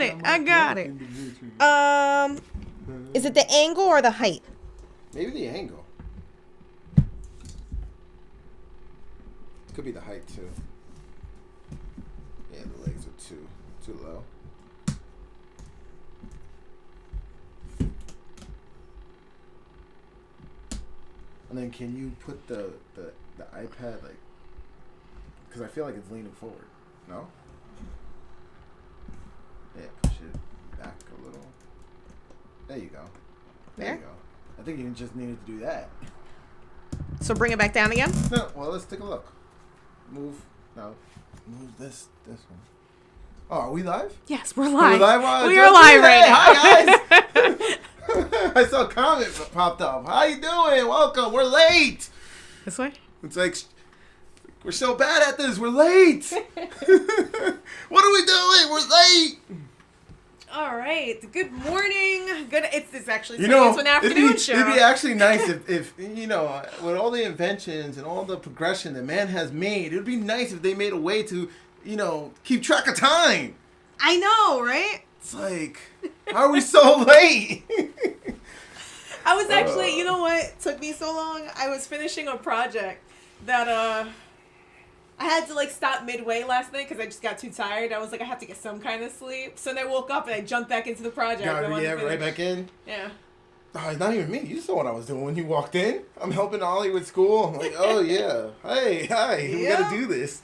it. I got it. Is it the angle or the height? Maybe the angle. Could be the height too. Yeah, the legs are too low. And then can you put the iPad like? Because I feel like it's leaning forward. No. Yeah, push it back a little. There you go. There you go. I think you just needed to do that. So bring it back down again? No, well, let's take a look. Move this one. Oh, are we live? Yes, we're live. We are live right now. Hi, guys. I saw a comment popped up. How you doing? Welcome. We're late. This way? It's like, we're so bad at this. We're late. What are we doing? We're late. All right. Good morning. Good. It's actually it's an afternoon show. It'd be actually nice if with all the inventions and all the progression that man has made, it would be nice if they made a way to, keep track of time. I know, right? It's like, how are we so late? I was actually, you know what took me so long? I was finishing a project that I had to stop midway last night because I just got too tired. I was like, I have to get some kind of sleep. So then I woke up and I jumped back into the project. Right back in? Yeah. Oh, it's not even me. You saw what I was doing when you walked in. I'm helping Ollie with school. I'm like, oh, yeah. Hey, hi. We got to do this.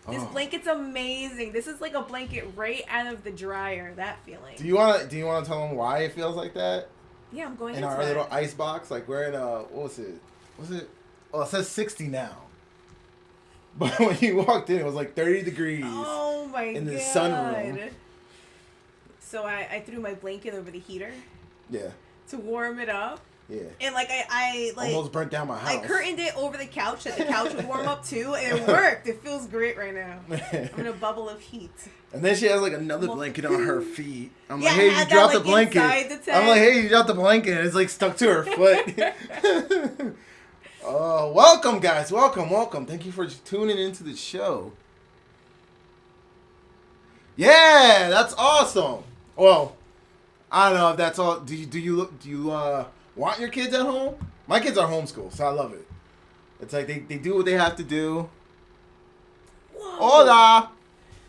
This blanket's amazing. This is like a blanket right out of the dryer, that feeling. Do you want to tell them why it feels like that? Yeah, I'm going in our little ice box. Like we're in what was it? Oh, it says 60 now. But when you walked in, it was like 30 degrees. Oh my god. In the sunroom. So I threw my blanket over the heater. Yeah. To warm it up. Yeah. And I almost burnt down my house. I curtained it over the couch that the couch would warm up too, and it worked. It feels great right now. I'm in a bubble of heat. And then she has another blanket on her feet. I'm like, hey, you dropped the blanket. I'm like, hey, you dropped the blanket. And it's stuck to her foot. Welcome, guys. Welcome. Thank you for tuning into the show. Yeah, that's awesome. Well, I don't know if that's all. Do you want your kids at home? My kids are homeschooled, so I love it. It's like they do what they have to do. Whoa. Hola.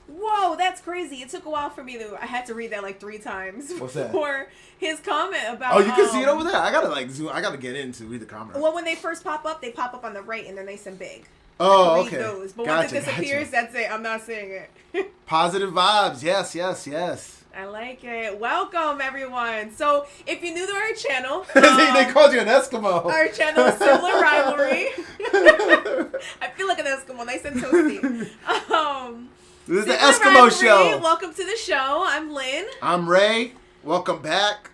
Whoa, that's crazy. It took a while for me I had to read that 3 times. What's that? For his comment about. Oh, you can see it over there? I gotta zoom. I gotta get in to read the comment. Well, when they first pop up, they pop up on the right and they're nice and big. Oh, okay. Those. But once it disappears, that's it. I'm not seeing it. Positive vibes. Yes. I like it. Welcome, everyone. So, if you're new to our channel... they called you an Eskimo. Our channel is Sibling Rivalry. I feel like an Eskimo. Nice and toasty. This is the Eskimo Show. Welcome to the show. I'm Lynn. I'm Ray. Welcome back.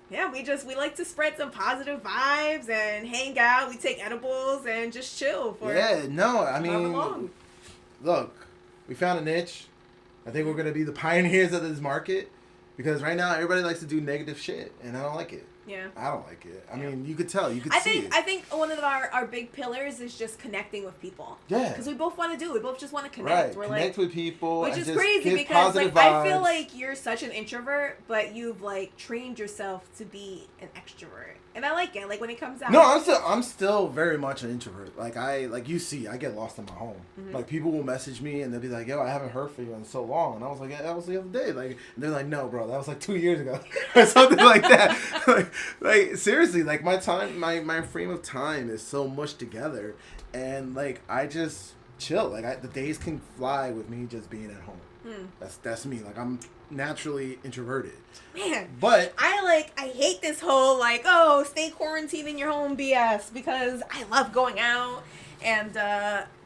Yeah, we like to spread some positive vibes and hang out. We take edibles and just chill. Look, we found a niche. I think we're going to be the pioneers of this market because right now everybody likes to do negative shit and I don't like it. Yeah. I don't like it. I mean, you could tell. You could see it. I think one of our big pillars is just connecting with people. Yeah. Because we both want to do it. We both just want to connect. Right. Connect with people. Which and is just crazy give because vibes. I feel like you're such an introvert, but you've trained yourself to be an extrovert. And I like it, when it comes out. No, I'm still very much an introvert. You see, I get lost in my home. Mm-hmm. People will message me and they'll be like, yo, I haven't heard from you in so long. And I was like, yeah, that was the other day. And they're like, no, bro, that was 2 years ago. Or something like that. Seriously, my time, my frame of time is so mushed together. And, I just chill. The days can fly with me just being at home. That's me. I'm naturally introverted. Man, but I hate this whole stay quarantined in your home BS because I love going out and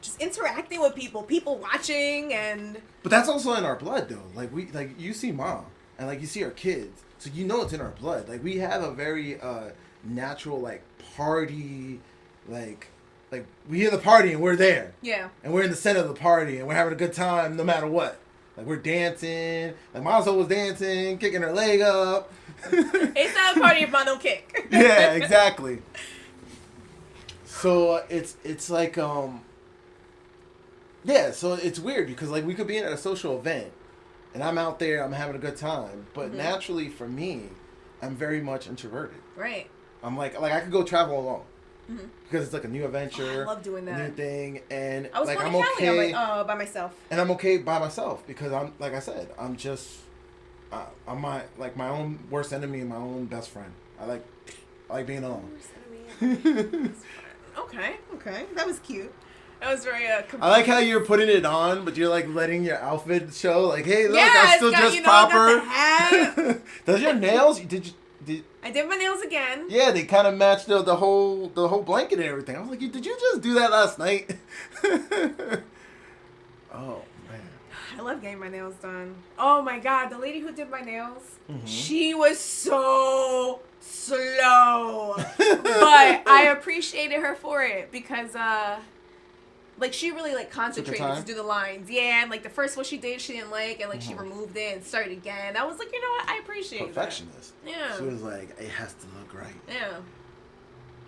just interacting with people watching and. But that's also in our blood though. You see mom and you see our kids, so it's in our blood. We have a very natural party we hear the party and we're there. Yeah. And we're in the center of the party and we're having a good time no matter what. We're dancing. Mom's always dancing, kicking her leg up. It's not a party if mom don't kick. Yeah, exactly. So it's so it's weird because we could be at a social event and I'm out there, I'm having a good time. But Mm-hmm. naturally, for me, I'm very much introverted. Right. I'm like I could go travel alone Mm-hmm. because it's like a new adventure, I love doing a that. new thing, and I was like going I'm to Cali okay, by myself. and I'm okay by myself because I'm like I said, I'm my own worst enemy and my own best friend. I like being alone. Okay, that was cute. That was very I like how you're putting it on, but you're like letting your outfit show. Like, hey, look, Yeah, I'm it's still got, just you know, got the proper. hat. Does your nails? Did I did my nails again. yeah, they kind of matched the whole blanket and everything. I was like, did you just do that last night? Oh man, I love getting my nails done. Oh my god, the lady who did my nails, Mhm. she was so slow. But I appreciated her for it because like she really like concentrated time? to do the lines. Yeah, and like the first one she did she didn't like, and like she removed it and started again. I was like, you know what, I appreciate perfectionist. that. Yeah. She was like, it has to look right. Yeah.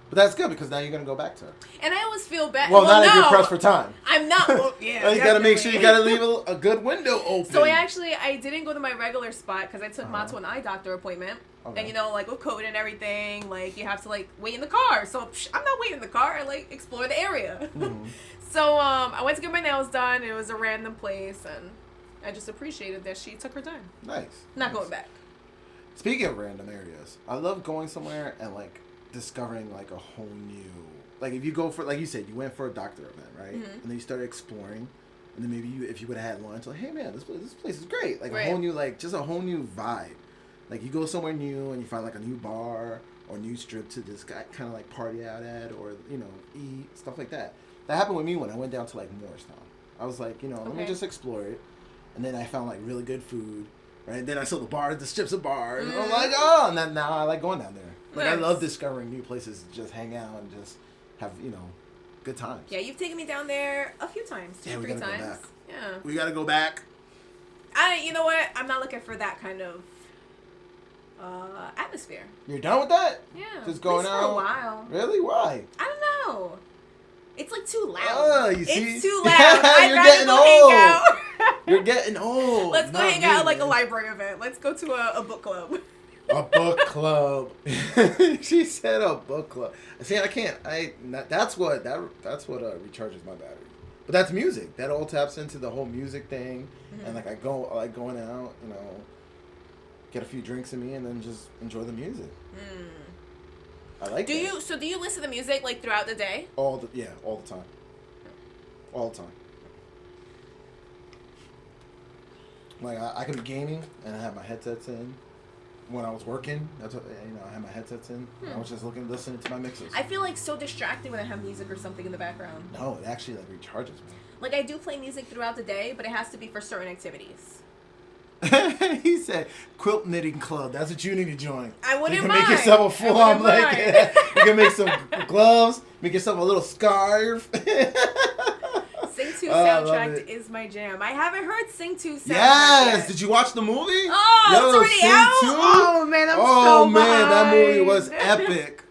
But that's good because now you're gonna go back to her. And I always feel bad. Well, not no, if you're pressed for time. I'm not. Well, yeah. You gotta make sure you gotta definitely. leave a good window open. So I didn't go to my regular spot because I took Ma Uh-huh. to an eye doctor appointment. Okay. And you know, like with COVID and everything, like you have to like wait in the car. So I'm not waiting in the car. I like explore the area. Mhm. So I went to get my nails done. It was a random place, and I just appreciated that she took her time. Nice. Not Nice. going back. Speaking of random areas, I love going somewhere and like discovering like a whole new, like if you go for, like you said, you went for a doctor event, right? Mhm. And then you started exploring, and then maybe if you would have had lunch, like, hey man, this place is great, like Right. a whole new, like just a whole new vibe. Like you go somewhere new and you find like a new bar or new strip to just kind of like party out at, or you know, eat stuff like that. That happened with me when I went down to like Morristown. I was like, you know, let me Okay. just explore it, and then I found like really good food. Right, then I saw the bars, the strips of bars. And I'm like, oh, and then now I like going down there. Like I Nice. love discovering new places to just hang out and just have, you know, good times. Yeah, you've taken me down there a few times, Yeah, we 3 gotta go times. back. Yeah. We gotta go back. You know what? I'm not looking for that kind of atmosphere. You're done with that? Yeah. Just at going least out? for a while. Really? Why? I don't know. It's like too loud. Oh, you see? It's too loud. I'd You're rather getting go old. hang out. You're getting old. Let's go Not hang me, out at like a man. library event. Let's go to a book club. A book club. She said a book club. See, I can't. That's what recharges my battery. But that's music. That all taps into the whole music thing. Mm-hmm. And like I like going out. You know, get a few drinks in me and then just enjoy the music. I like. Do you listen to music like throughout the day? all the time. All the time. Like I could be gaming and I have my headsets in. When I was working, that's what, you know, I had my headsets in. I was just listening to my mixes. I feel like so distracted when I have music or something in the background. No, it actually like recharges me. Like I do play music throughout the day, but it has to be for certain activities. He said quilt knitting club. That's what you need to join. I wouldn't You can mind. make yourself a full I on wouldn't like. mind. You can make some gloves. Make yourself a little scarf. Sing 2 I love soundtrack it. is my jam. I haven't heard Sing 2 soundtrack Yes. yet. Did you watch the movie? Oh, Yo, it's already Sing out? 2? Oh man, I'm Oh so man, that movie was behind. epic.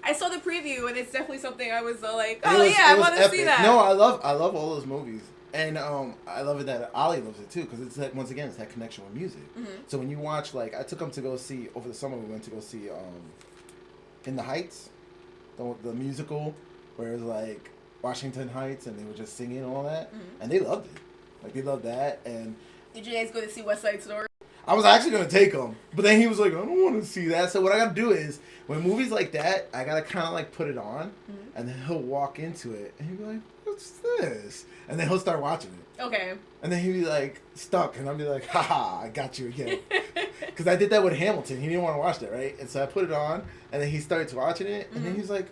I saw the preview and it's definitely something I was like, It oh was- yeah, it I was want to see epic. that. No, I love all those movies, and I love it that Ali loves it too, because it's that, once again, it's that connection with music. Mm-hmm. So when you watch, like, I took him to go see over the summer. We went to go see In the Heights, the musical, where it was like Washington Heights, and they were just singing and all that, and they loved it. Like they loved that, and Did you guys go to see West Side Story? I was actually gonna take him, but then he was like, I don't want to see that. So what I gotta do is, when movies like that, I gotta kind of like put it on, and then he'll walk into it, and he'll be like, "What's this?" And then he'll start watching it, Okay. and then he'll be like stuck, and I'll be like, "Haha, I got you again." Because I did that with Hamilton. He didn't want to watch that, right? And so I put it on, and then he started watching it, and then he's like,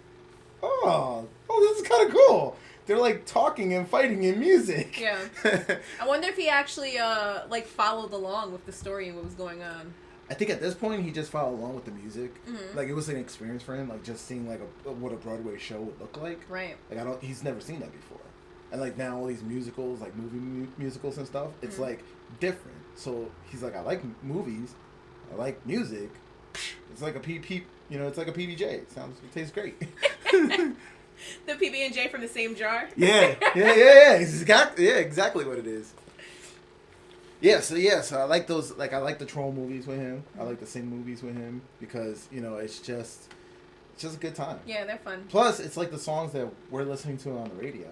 "Oh, this is kind of cool." They're like talking and fighting in music. Yeah. I wonder if he actually like followed along with the story and what was going on. I think at this point he just followed along with the music. Like it was an experience for him, like just seeing like what a Broadway show would look like. Right. Like he's never seen that before, and like now all these musicals, like movie musicals and stuff, it's like different. So he's like, I like movies, I like music. It's like a it's like a PBJ. It tastes great. The PB&J from the same jar. Yeah. Exactly what it is. So I like those. Like I like the troll movies with him. I like the sing movies with him because it's just a good time. Yeah, they're fun. Plus, it's like the songs that we're listening to on the radio.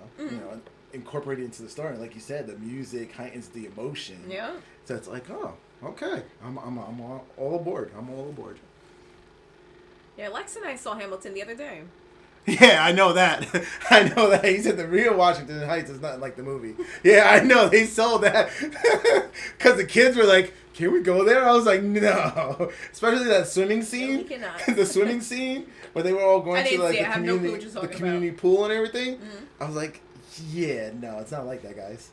Incorporated into the story. Like you said, the music heightens the emotion. Yeah. So it's like, oh, okay, I'm all aboard. I'm all aboard. Yeah, Lex and I saw Hamilton the other day. Yeah, I know that. I know that. He said the real Washington Heights is nothing like the movie. Yeah, I know. They sold that. Because the kids were like, can we go there? I was like, no. Especially that swimming scene. No, we cannot. The swimming scene where they were all going to like the community pool and everything. Mm-hmm. I was like, yeah, no, it's not like that, guys.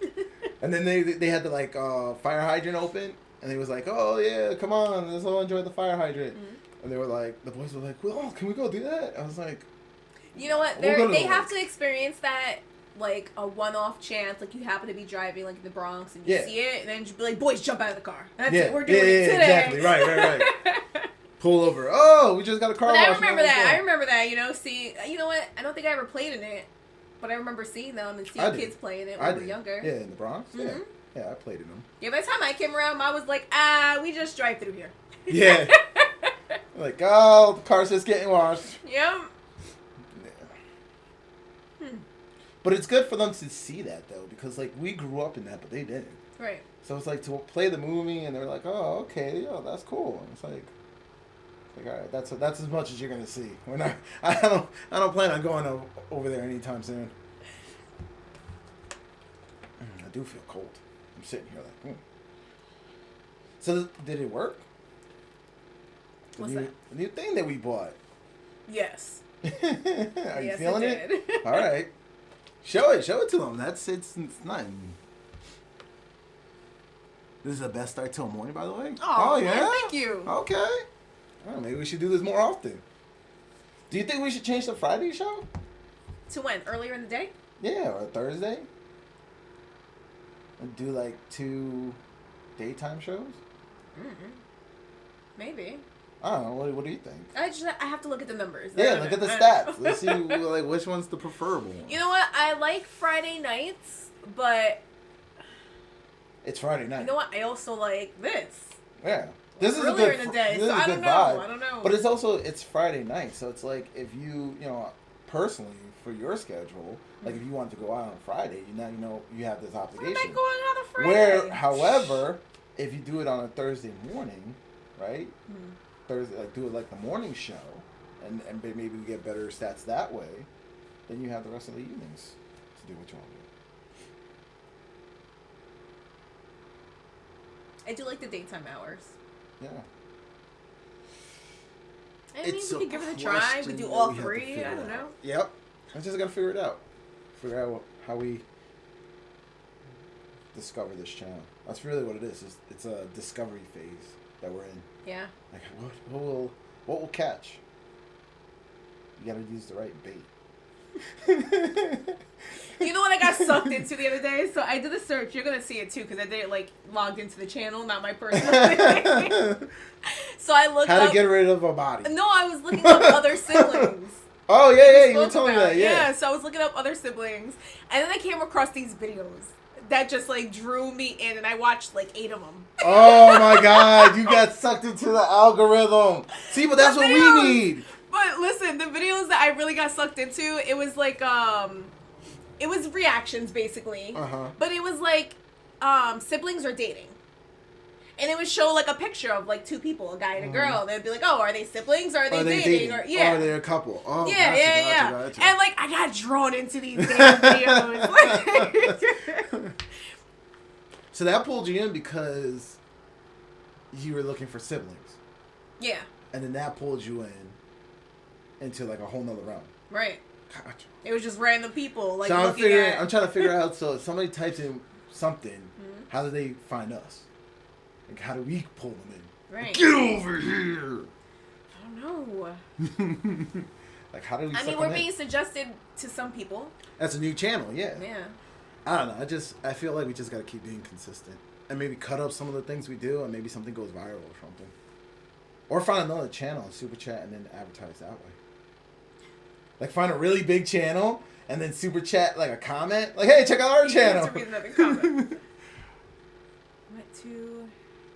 And then they had the like fire hydrant open. And they was like, oh, yeah, come on. Let's all enjoy the fire hydrant. Mm-hmm. And they were like, the boys were like, well, can we go do that? I was like, you know what? They have to experience that, like, a one-off chance. Like, you happen to be driving, like, in the Bronx, and you see it, and then just be like, boys, jump out of the car. That's it. We're doing it today. Exactly. Right. Pull over. Oh, we just got a car wash. I remember that, seeing... You know what? I don't think I ever played in it, but I remember seeing them and seeing kids playing it when we were younger. Yeah, in the Bronx? Mm-hmm. Yeah, I played in them. Yeah, by the time I came around, I was like, we just drive through here. Yeah. Like, oh, the car's just getting washed. Yep. But it's good for them to see that, though, because, like, we grew up in that, but they didn't. Right. So it's like to play the movie, and they're like, oh, okay, that's cool. And it's like, all right, that's as much as you're going to see. We're not, I don't plan on going over there anytime soon. I do feel cold. I'm sitting here like, So, did it work? What's that? The new thing that we bought. Yes. Are you feeling it? All right. Show it to them. It's nothing. This is the best start to a morning, by the way. Oh yeah. Man, thank you. Okay. Well, maybe we should do this more often. Do you think we should change the Friday show? To when? Earlier in the day? Yeah, or Thursday. And do like 2 daytime shows. Maybe. I don't know. What do you think? I have to look at the numbers. Yeah, look at the stats. Let's see like which one's the preferable one. You know what? I like Friday nights, but it's Friday night. You know what? I also like this. Yeah. This is earlier in the day, so I don't know. I don't know. But it's Friday night, so it's like if you personally for your schedule, like if you want to go out on Friday, you have this obligation. I'm not going out on Friday. Where, however, if you do it on a Thursday morning, right? Thursday, like do it like the morning show, and maybe we get better stats that way. Then you have the rest of the evenings to do what you want to do. I do like the daytime hours. Yeah. I mean, we could give it a try. We do all three. I don't know. Yep. I just gotta figure it out. Figure out how we discover this channel. That's really what it is. It's a discovery phase that we're in. Yeah. Like what will catch? You gotta use the right bait. You know what I got sucked into the other day? So I did a search. You're gonna see it too because I did it logged into the channel, not my personal thing. So I looked how to get rid of a body. No, I was looking up other siblings. Oh yeah, you were telling me that. Yeah, so I was looking up other siblings, and then I came across these videos that just drew me in, and I watched 8 of them. Oh my God, you got sucked into the algorithm. See, but that's what we need. But listen, the videos that I really got sucked into, it was it was reactions basically. But it was siblings are dating. And it would show a picture of 2 people, a guy and a girl. They'd be like, "Oh, are they siblings? Or are they dating? Or are they a couple?" Oh, yeah. Gotcha. And I got drawn into these damn videos. So that pulled you in because you were looking for siblings. Yeah. And then that pulled you into a whole nother realm. Right. Gotcha. It was just random people so I'm trying to figure out. So if somebody types in something, how do they find us? How do we pull them in? Right. Get over here! I don't know. How do we I mean, we're being suggested to some people. That's a new channel, yeah. Yeah. I don't know. I feel like we just gotta keep being consistent. And maybe cut up some of the things we do, and maybe something goes viral or something. Or find another channel and super chat and then advertise that way. Find a really big channel and then super chat a comment. Hey, check out our channel. To read another comment. to,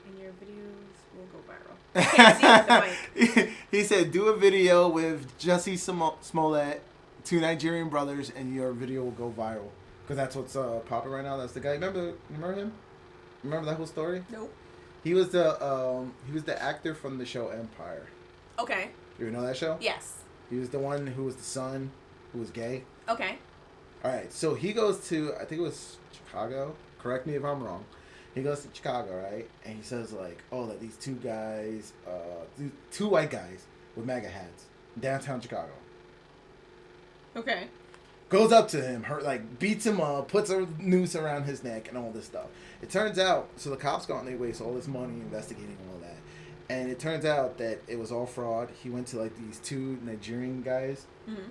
and your videos will go viral. I can't see it with the mic. He said, do a video with Jussie Smollett, 2 Nigerian brothers, and your video will go viral. Because that's what's popping right now. That's the guy. Remember him? Remember that whole story? Nope. He was the actor from the show Empire. Okay. You know that show? Yes. He was the one who was the son, who was gay. Okay. All right. So he goes to, I think it was Chicago. Correct me if I'm wrong. He goes to Chicago, right? And he says like, oh, that these 2 guys, 2 white guys with MAGA hats, downtown Chicago. Okay. Goes up to him, beats him up, puts a noose around his neck, and all this stuff. It turns out, so the cops go out and they waste all this money investigating all that. And it turns out that it was all fraud. He went to these 2 Nigerian guys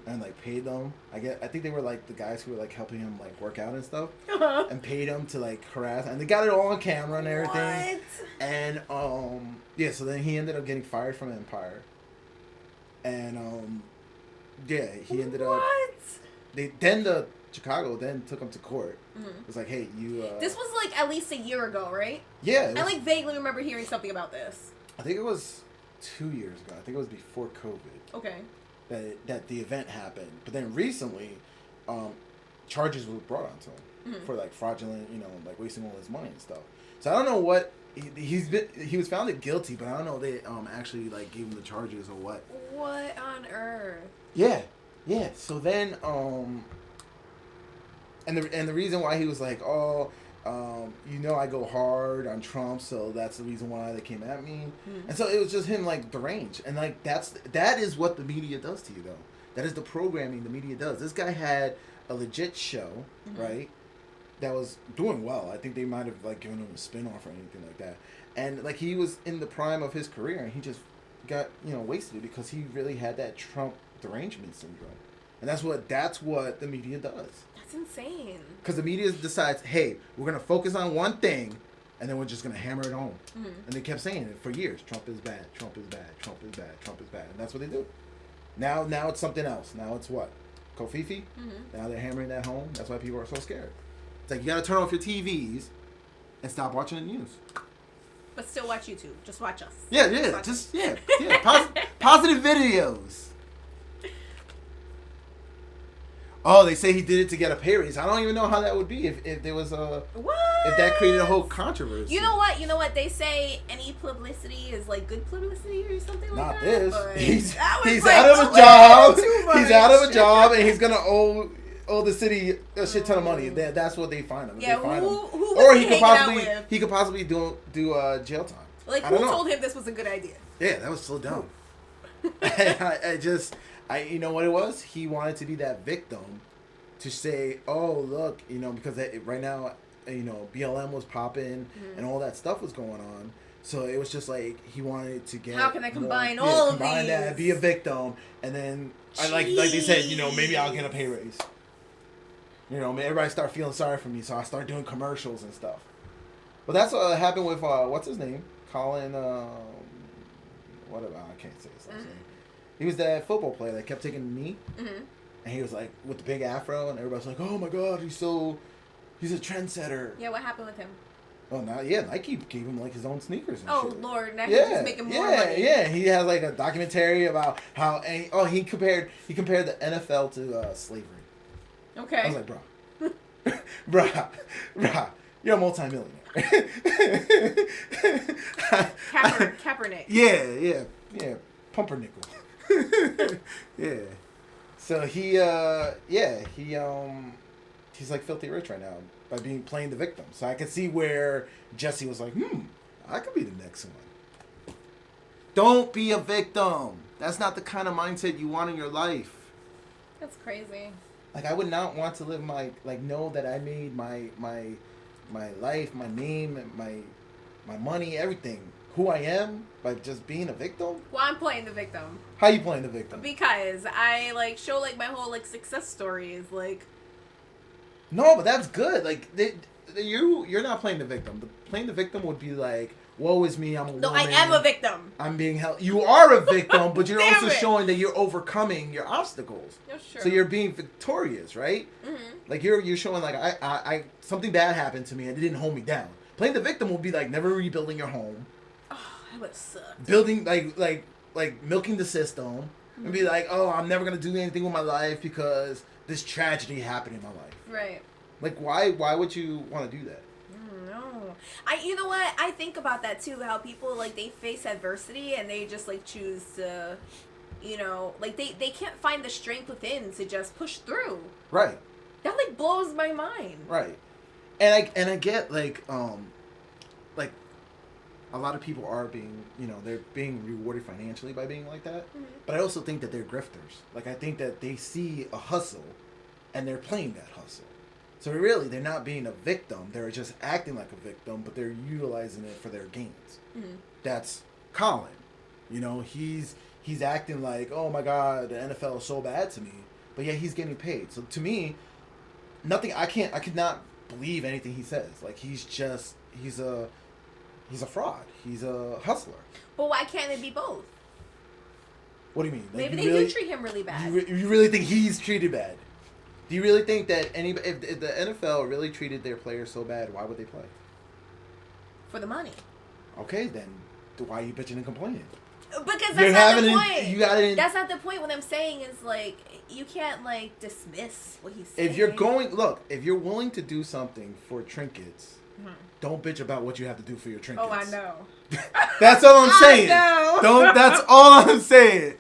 and paid them. I think they were the guys who were helping him work out and stuff, and paid him to harass. And they got it all on camera and everything. What? And yeah, so then he ended up getting fired from Empire. And yeah, he ended up. The Chicago then took him to court. It was like, hey, you. This was at least a year ago, right? Yeah. I vaguely remember hearing something about this. I think it was 2 years ago. I think it was before COVID. Okay. That the event happened, but then recently, charges were brought onto him for fraudulent, wasting all his money and stuff. So I don't know what he was found guilty, but I don't know if they actually gave him the charges or what. What on earth? Yeah. So then and the reason why he was I go hard on Trump, so that's the reason why they came at me. And so it was just him deranged, and that is what the media does to you, though. That is the programming the media does. This guy had a legit show, right, that was doing well. I think they might have given him a spin-off or anything like that, and he was in the prime of his career, and he just got wasted because he really had that Trump derangement syndrome. And that's what the media does. That's insane. Because the media decides, hey, we're going to focus on one thing, and then we're just going to hammer it home. And they kept saying it for years. Trump is bad, Trump is bad, Trump is bad, Trump is bad. And that's what they do. Now it's something else. Now it's what? Kofifi? Now they're hammering that home. That's why people are so scared. It's you got to turn off your TVs and stop watching the news. But still watch YouTube. Just watch us. Yeah. Positive videos. Oh, they say he did it to get a pay raise. I don't even know how that would be if there was a... What? If that created a whole controversy. You know what? They say any publicity is good publicity or something like Not that. This. But he's out of a job. He's out of a job, and he's going to owe the city a shit ton of money. That's what they find him. Yeah, they find him. Who or he could possibly do jail time. Who told him this was a good idea? Yeah, that was so dumb. You know what it was? He wanted to be that victim to say, oh, look, because right now, BLM was popping and all that stuff was going on. So it was just he wanted to get... How can I combine all of these? That, be a victim, and then, like they said, maybe I'll get a pay raise. Everybody start feeling sorry for me, so I start doing commercials and stuff. But that's what happened with, what's his name? Colin, whatever, I can't say his last name. He was that football player that kept taking the knee. And he was with the big afro, and everybody's like, oh my God, he's a trendsetter. Yeah, what happened with him? Oh, now, Nike gave him his own sneakers and shit. Lord, now he's just making more money. Yeah, he has a documentary about how, he compared the NFL to slavery. Okay. I was like, bruh, you're a multimillionaire. Kaepernick. Yeah, pumpernickel. Yeah. So he's filthy rich right now by playing the victim. So I could see where Jesse was like, I could be the next one. Don't be a victim. That's not the kind of mindset you want in your life. That's crazy. I would not want to live know that I made my life, my name, my money, everything, who I am, by just being a victim. Well, I'm playing the victim. How you playing the victim? Because I show my whole success stories No, but that's good. You're not playing the victim. Playing the victim would be woe is me, I'm a woman. No, I am a victim. I'm being held. You are a victim, but you're also it. showing that you're overcoming your obstacles. Yeah, sure. So you're being victorious, right? You're showing I something bad happened to me and it didn't hold me down. Playing the victim will be like never rebuilding your home. Oh, that would suck. Building like milking the system and be like, oh, I'm never gonna do anything with my life because this tragedy happened in my life. Right. Like, why would you want to do that? No. You know what? I think about that too. How people like they face adversity and they just like choose to, you know, like they can't find the strength within to just push through. Right. That like blows my mind. Right. And I get like a lot of people are being, you know, they're being rewarded financially by being like that. Mm-hmm. But I also think that they're grifters. Like, I think that they see a hustle and they're playing that hustle. So really, they're not being a victim. They're just acting like a victim, but they're utilizing it for their gains. Mm-hmm. That's Colin. You know, he's acting like, oh my God, the NFL is so bad to me. But yeah, he's getting paid. So to me, I could not believe anything he says. Like, he's a fraud. He's a hustler. But why can't it be both? What do you mean? Like, maybe they do treat him really bad. You really think he's treated bad? Do you really think that if the NFL really treated their players so bad, why would they play? For the money. Okay, then why are you bitching and complaining? Because that's not the point. That's not the point. What I'm saying is, like, you can't, like, dismiss what he's saying. If you're willing to do something for trinkets, don't bitch about what you have to do for your trinkets. Oh, I know. That's all I'm saying. I know. That's all I'm saying.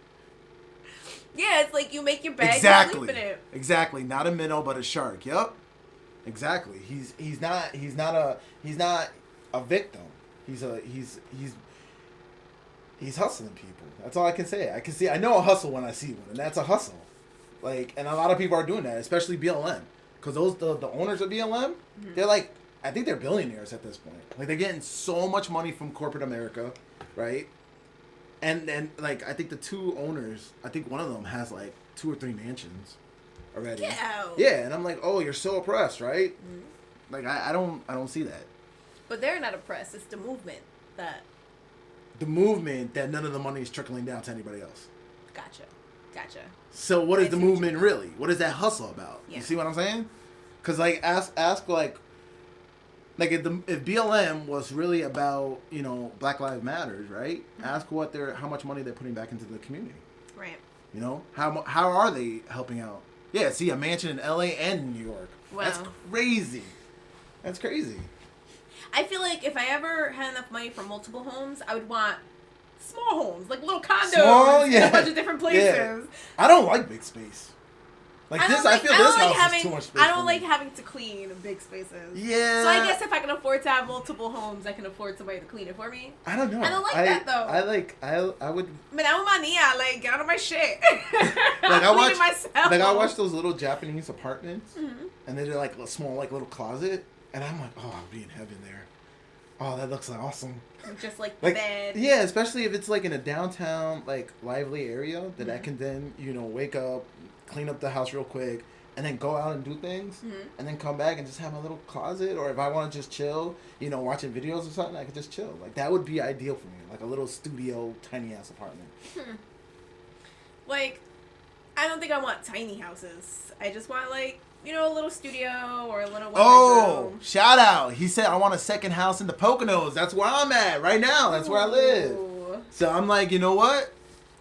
Yeah, it's like you make your bag exactly. and sleep in it. Exactly. Not a minnow, but a shark. Yep. Exactly. He's not a victim. He's hustling people. That's all I can say. I know a hustle when I see one, and that's a hustle. Like, and a lot of people are doing that, especially BLM, because the owners of BLM, they're like, I think they're billionaires at this point. Like, they're getting so much money from corporate America, right? And like, I think the two owners, I think one of them has like 2 or 3 mansions already. Get out. Yeah, and I'm like, oh, you're so oppressed, right? Mm-hmm. Like, I don't see that. But they're not oppressed. It's the movement that. The movement that none of the money is trickling down to anybody else. Gotcha. So what is the movement really? What is that hustle about? Yeah. You see what I'm saying? Because like ask like if BLM was really about, you know, Black Lives Matters, right? Mm-hmm. Ask how much money they're putting back into the community. Right. You know, how are they helping out? Yeah, see a mansion in LA and New York. Wow. That's crazy. I feel like if I ever had enough money for multiple homes, I would want small homes, like little condos in a bunch of different places. Yeah. I don't like big space. I feel this house is too much space. I don't like having to clean big spaces. Yeah. So I guess if I can afford to have multiple homes, I can afford somebody to clean it for me. I don't know. I don't like that though. I would. Man, I'm mania. Like, get out of my shit. I watch those little Japanese apartments, and they're like a small, like little closet, and I'm like, oh, I'll be in heaven there. Oh, that looks awesome. Just like bed. Yeah, especially if it's like in a downtown, like lively area that I can then, you know, wake up, clean up the house real quick, and then go out and do things, and then come back and just have a little closet. Or if I want to just chill, you know, watching videos or something, I could just chill. Like, that would be ideal for me. Like a little studio, tiny ass apartment. Like, I don't think I want tiny houses. I just want, like, you know, a little studio or a little bedroom. Shout out. He said, I want a second house in the Poconos. That's where I'm at right now. That's where I live. So I'm like, you know what?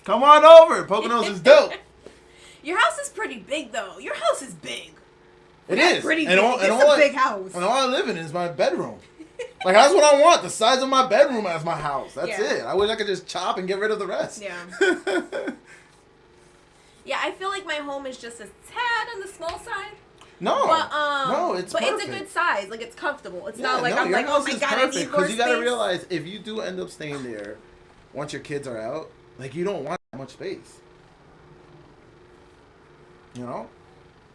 Come on over. Poconos is dope. Your house is pretty big, though. Your house is big. It is. Pretty big. It's a big house. And all I live in is my bedroom. Like, that's what I want. The size of my bedroom as my house. That's it. I wish I could just chop and get rid of the rest. Yeah. Yeah, I feel like my home is just a tad on the small side. No, it's perfect. It's a good size. Like, it's comfortable. It's not like I'm like, oh my God, I need more space. Because you got to realize, if you do end up staying there, once your kids are out, like, you don't want that much space. You know?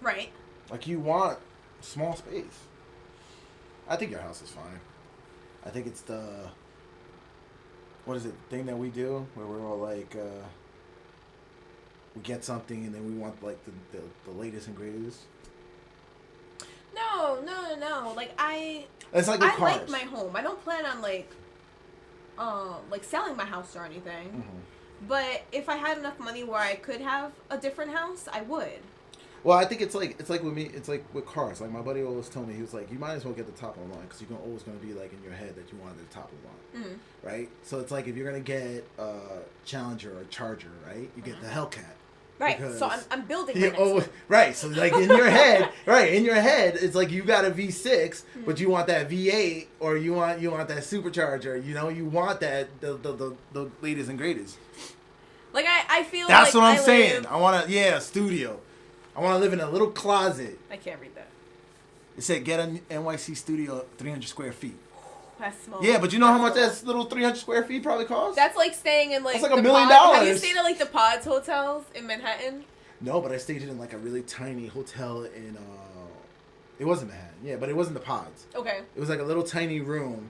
Right. Like, you want small space. I think your house is fine. I think it's the, what is it, thing that we do where we're all like, we get something and then we want like the latest and greatest. No. Like, it's like I like my home. I don't plan on like selling my house or anything. But if I had enough money where I could have a different house, I would. Well, I think it's like with me. It's like with cars. Like my buddy always told me, he was like, you might as well get the top of the line because you're always going to be like in your head that you wanted the top of the line, right? So it's like if you're going to get a Challenger or a Charger, right? You get the Hellcat. Right. So I'm building my next one. Right. So like in your head, it's like you got a V6, but you want that V8 or you want that supercharger. You know, you want that the latest and greatest. Like I feel that's like what I'm saying. I want a studio. I want to live in a little closet. I can't read that. It said get an NYC studio 300 square feet. That's small. Yeah, but you know how much that little 300 square feet probably costs? That's like staying in like. That's like $1 million. Have you stayed at like the Pods hotels in Manhattan? No, but I stayed in like a really tiny hotel in. It wasn't Manhattan, yeah, but it wasn't the Pods. Okay. It was like a little tiny room.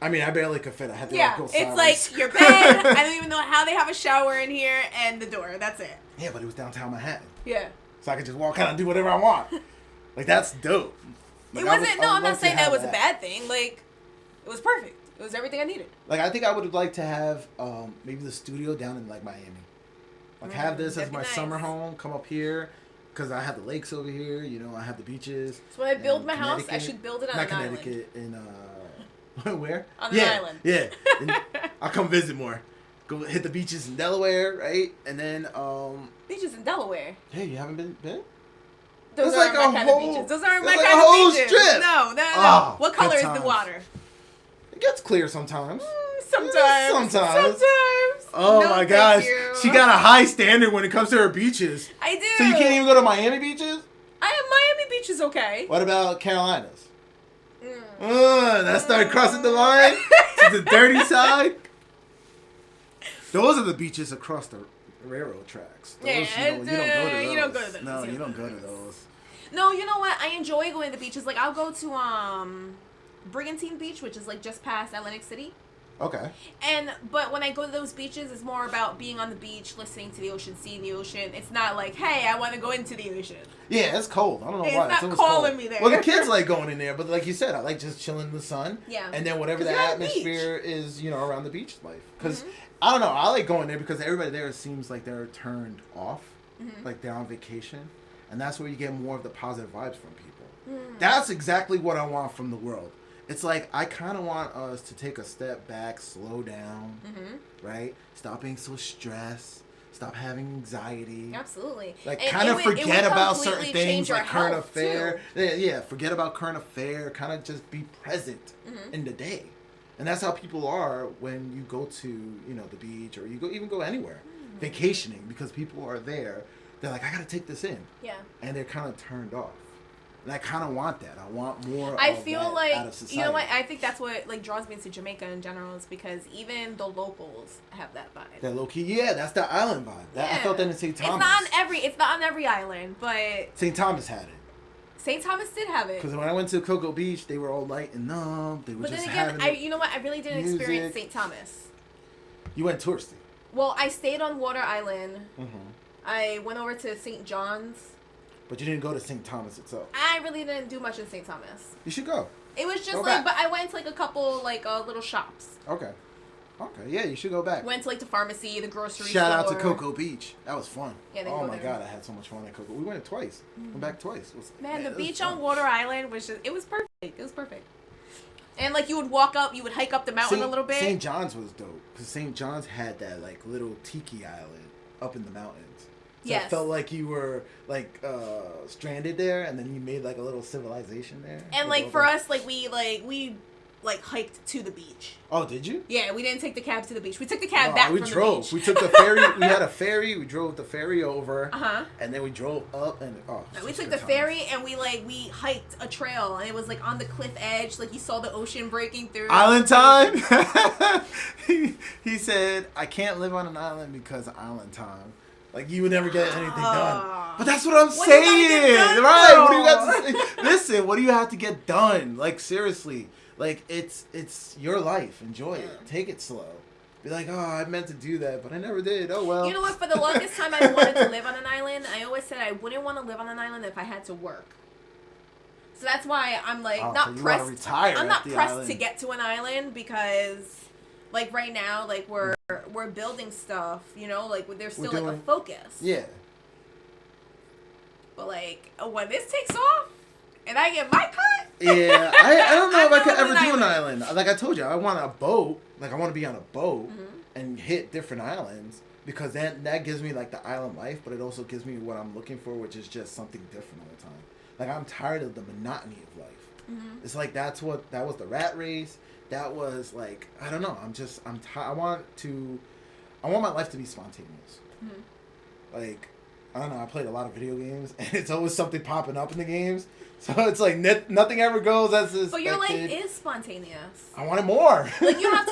I mean, I barely could fit. I had to go sideways. It's like your bed. I don't even know how they have a shower in here and the door. That's it. Yeah, but it was downtown Manhattan. Yeah. So I could just walk out and do whatever I want. Like that's dope. Like, it wasn't. I'm not saying that was a bad thing. Like, it was perfect. It was everything I needed. Like I think I would like to have maybe the studio down in like Miami. Like have this as my summer home. Come up here. Because I have the lakes over here. You know, I have the beaches. So when I build my house, I should build it on an island. Not Connecticut. In where? On an island. Yeah. I'll come visit more. Go hit the beaches in Delaware, right? And then beaches in Delaware. Hey, you haven't been? Those aren't my kind of beaches. Those aren't my kind of beaches. Strip. No. Oh, what color is the water? It gets clear sometimes. Sometimes. Oh no, my gosh. She got a high standard when it comes to her beaches. I do. So you can't even go to Miami beaches? I have Miami beaches, okay. What about Carolinas? That started crossing the line to the dirty side. Those are the beaches across the railroad tracks. Those, you don't go to those. No, you don't go to those. No, you know what? I enjoy going to the beaches. Like, I'll go to Brigantine Beach, which is like just past Atlantic City. Okay. But when I go to those beaches, it's more about being on the beach, listening to the ocean, seeing the ocean. It's not like, hey, I want to go into the ocean. Yeah, it's cold. I don't know why. It's not calling me there. Well, the kids like going in there, but like you said, I like just chilling in the sun. Yeah. And then whatever the atmosphere is, around the beach life. Because, I don't know, I like going there because everybody there seems like they're turned off. Like they're on vacation. And that's where you get more of the positive vibes from people. That's exactly what I want from the world. It's like, I kind of want us to take a step back, slow down, right? Stop being so stressed. Stop having anxiety. Absolutely. Like, kind of forget about certain things, like current affair. Yeah, forget about current affair. Kind of just be present in the day. And that's how people are when you go to, the beach or you even go anywhere. Vacationing, because people are there. They're like, I got to take this in. Yeah. And they're kind of turned off. And I kind of want that. I want more I of feel that like, out of society. You know what? I think that's what draws me to Jamaica in general is because even the locals have that vibe. That low-key, yeah, that's the island vibe. I felt that in St. Thomas. It's not on every island, but... St. Thomas had it. St. Thomas did have it. Because when I went to Cocoa Beach, they were all light and numb. They were just having you know what? I really didn't experience St. Thomas. You went touristy. Well, I stayed on Water Island. I went over to St. John's. But you didn't go to St. Thomas itself. I really didn't do much in St. Thomas. You should go. It was just but I went to like a couple little shops. Okay, yeah, you should go back. Went to like the pharmacy, the grocery store. Shout out to Cocoa Beach. That was fun. Yeah, oh my god, I had so much fun at Cocoa. We went twice. Went back twice. Man, the beach on Water Island was it was perfect. It was perfect. And like you would hike up the mountain a little bit. St. John's was dope because St. John's had that like little tiki island up in the mountains. So it felt like you were like stranded there, and then you made like a little civilization there. And like for us, like we hiked to the beach. Oh, did you? Yeah, we didn't take the cab to the beach. We took the cab back from the beach. We took the ferry. We had a ferry. We drove the ferry over. And then we drove up and we took the ferry and we hiked a trail, and it was like on the cliff edge, like you saw the ocean breaking through. Island time. He said, "I can't live on an island because of island time." Like, you would never get anything done. But that's what I'm saying. Right. What do you got to say? Listen, what do you have to get done? Like, seriously. Like, it's your life. Enjoy it. Take it slow. Be like, oh, I meant to do that, but I never did. Oh, well. You know what? For the longest time I wanted to live on an island, I always said I wouldn't want to live on an island if I had to work. So that's why I'm, like, not pressed. I'm not pressed to get to an island because, like, right now, like, we're building stuff, like there's still like a focus. Yeah. But like when this takes off and I get my cut. Yeah, I don't know if I could ever an do an island. Like I told you, I want a boat. Like I want to be on a boat and hit different islands because that gives me like the island life, but it also gives me what I'm looking for, which is just something different all the time. Like I'm tired of the monotony of life. It's like that was the rat race. That was like I don't know. I want my life to be spontaneous. Like I don't know. I played a lot of video games, and it's always something popping up in the games. So it's like nothing ever goes as expected. But your life is spontaneous. I want it more. Like you have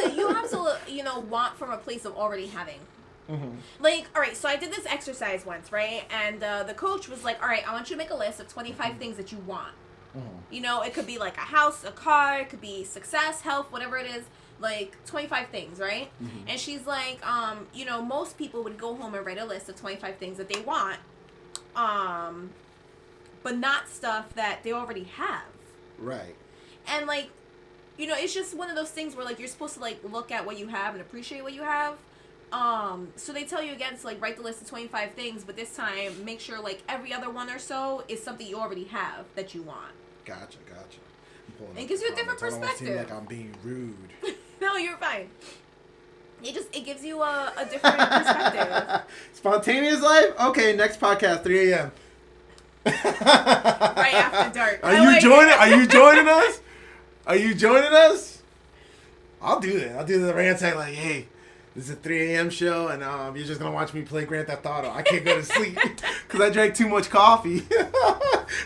to want from a place of already having. Like, all right, so I did this exercise once, right? And the coach was like, all right, I want you to make a list of 25 things that you want. You know, it could be like a house, a car, it could be success, health, whatever it is. Like 25 things, right? And she's like, most people would go home and write a list of 25 things that they want, but not stuff that they already have. Right. And like, it's just one of those things where like you're supposed to like look at what you have and appreciate what you have. So they tell you again to like write the list of 25 things, but this time make sure like every other one or so is something you already have that you want. Gotcha. It gives you a different perspective. I don't want to seem like I'm being rude. No, you're fine. It gives you a different perspective. Spontaneous life? Okay, next podcast, 3 a.m. Right after dark. Are you joining us? Are you joining us? I'll do that. I'll do the ranting like, hey, this is a 3 a.m. show, and you're just going to watch me play Grand Theft Auto. I can't go to sleep because I drank too much coffee.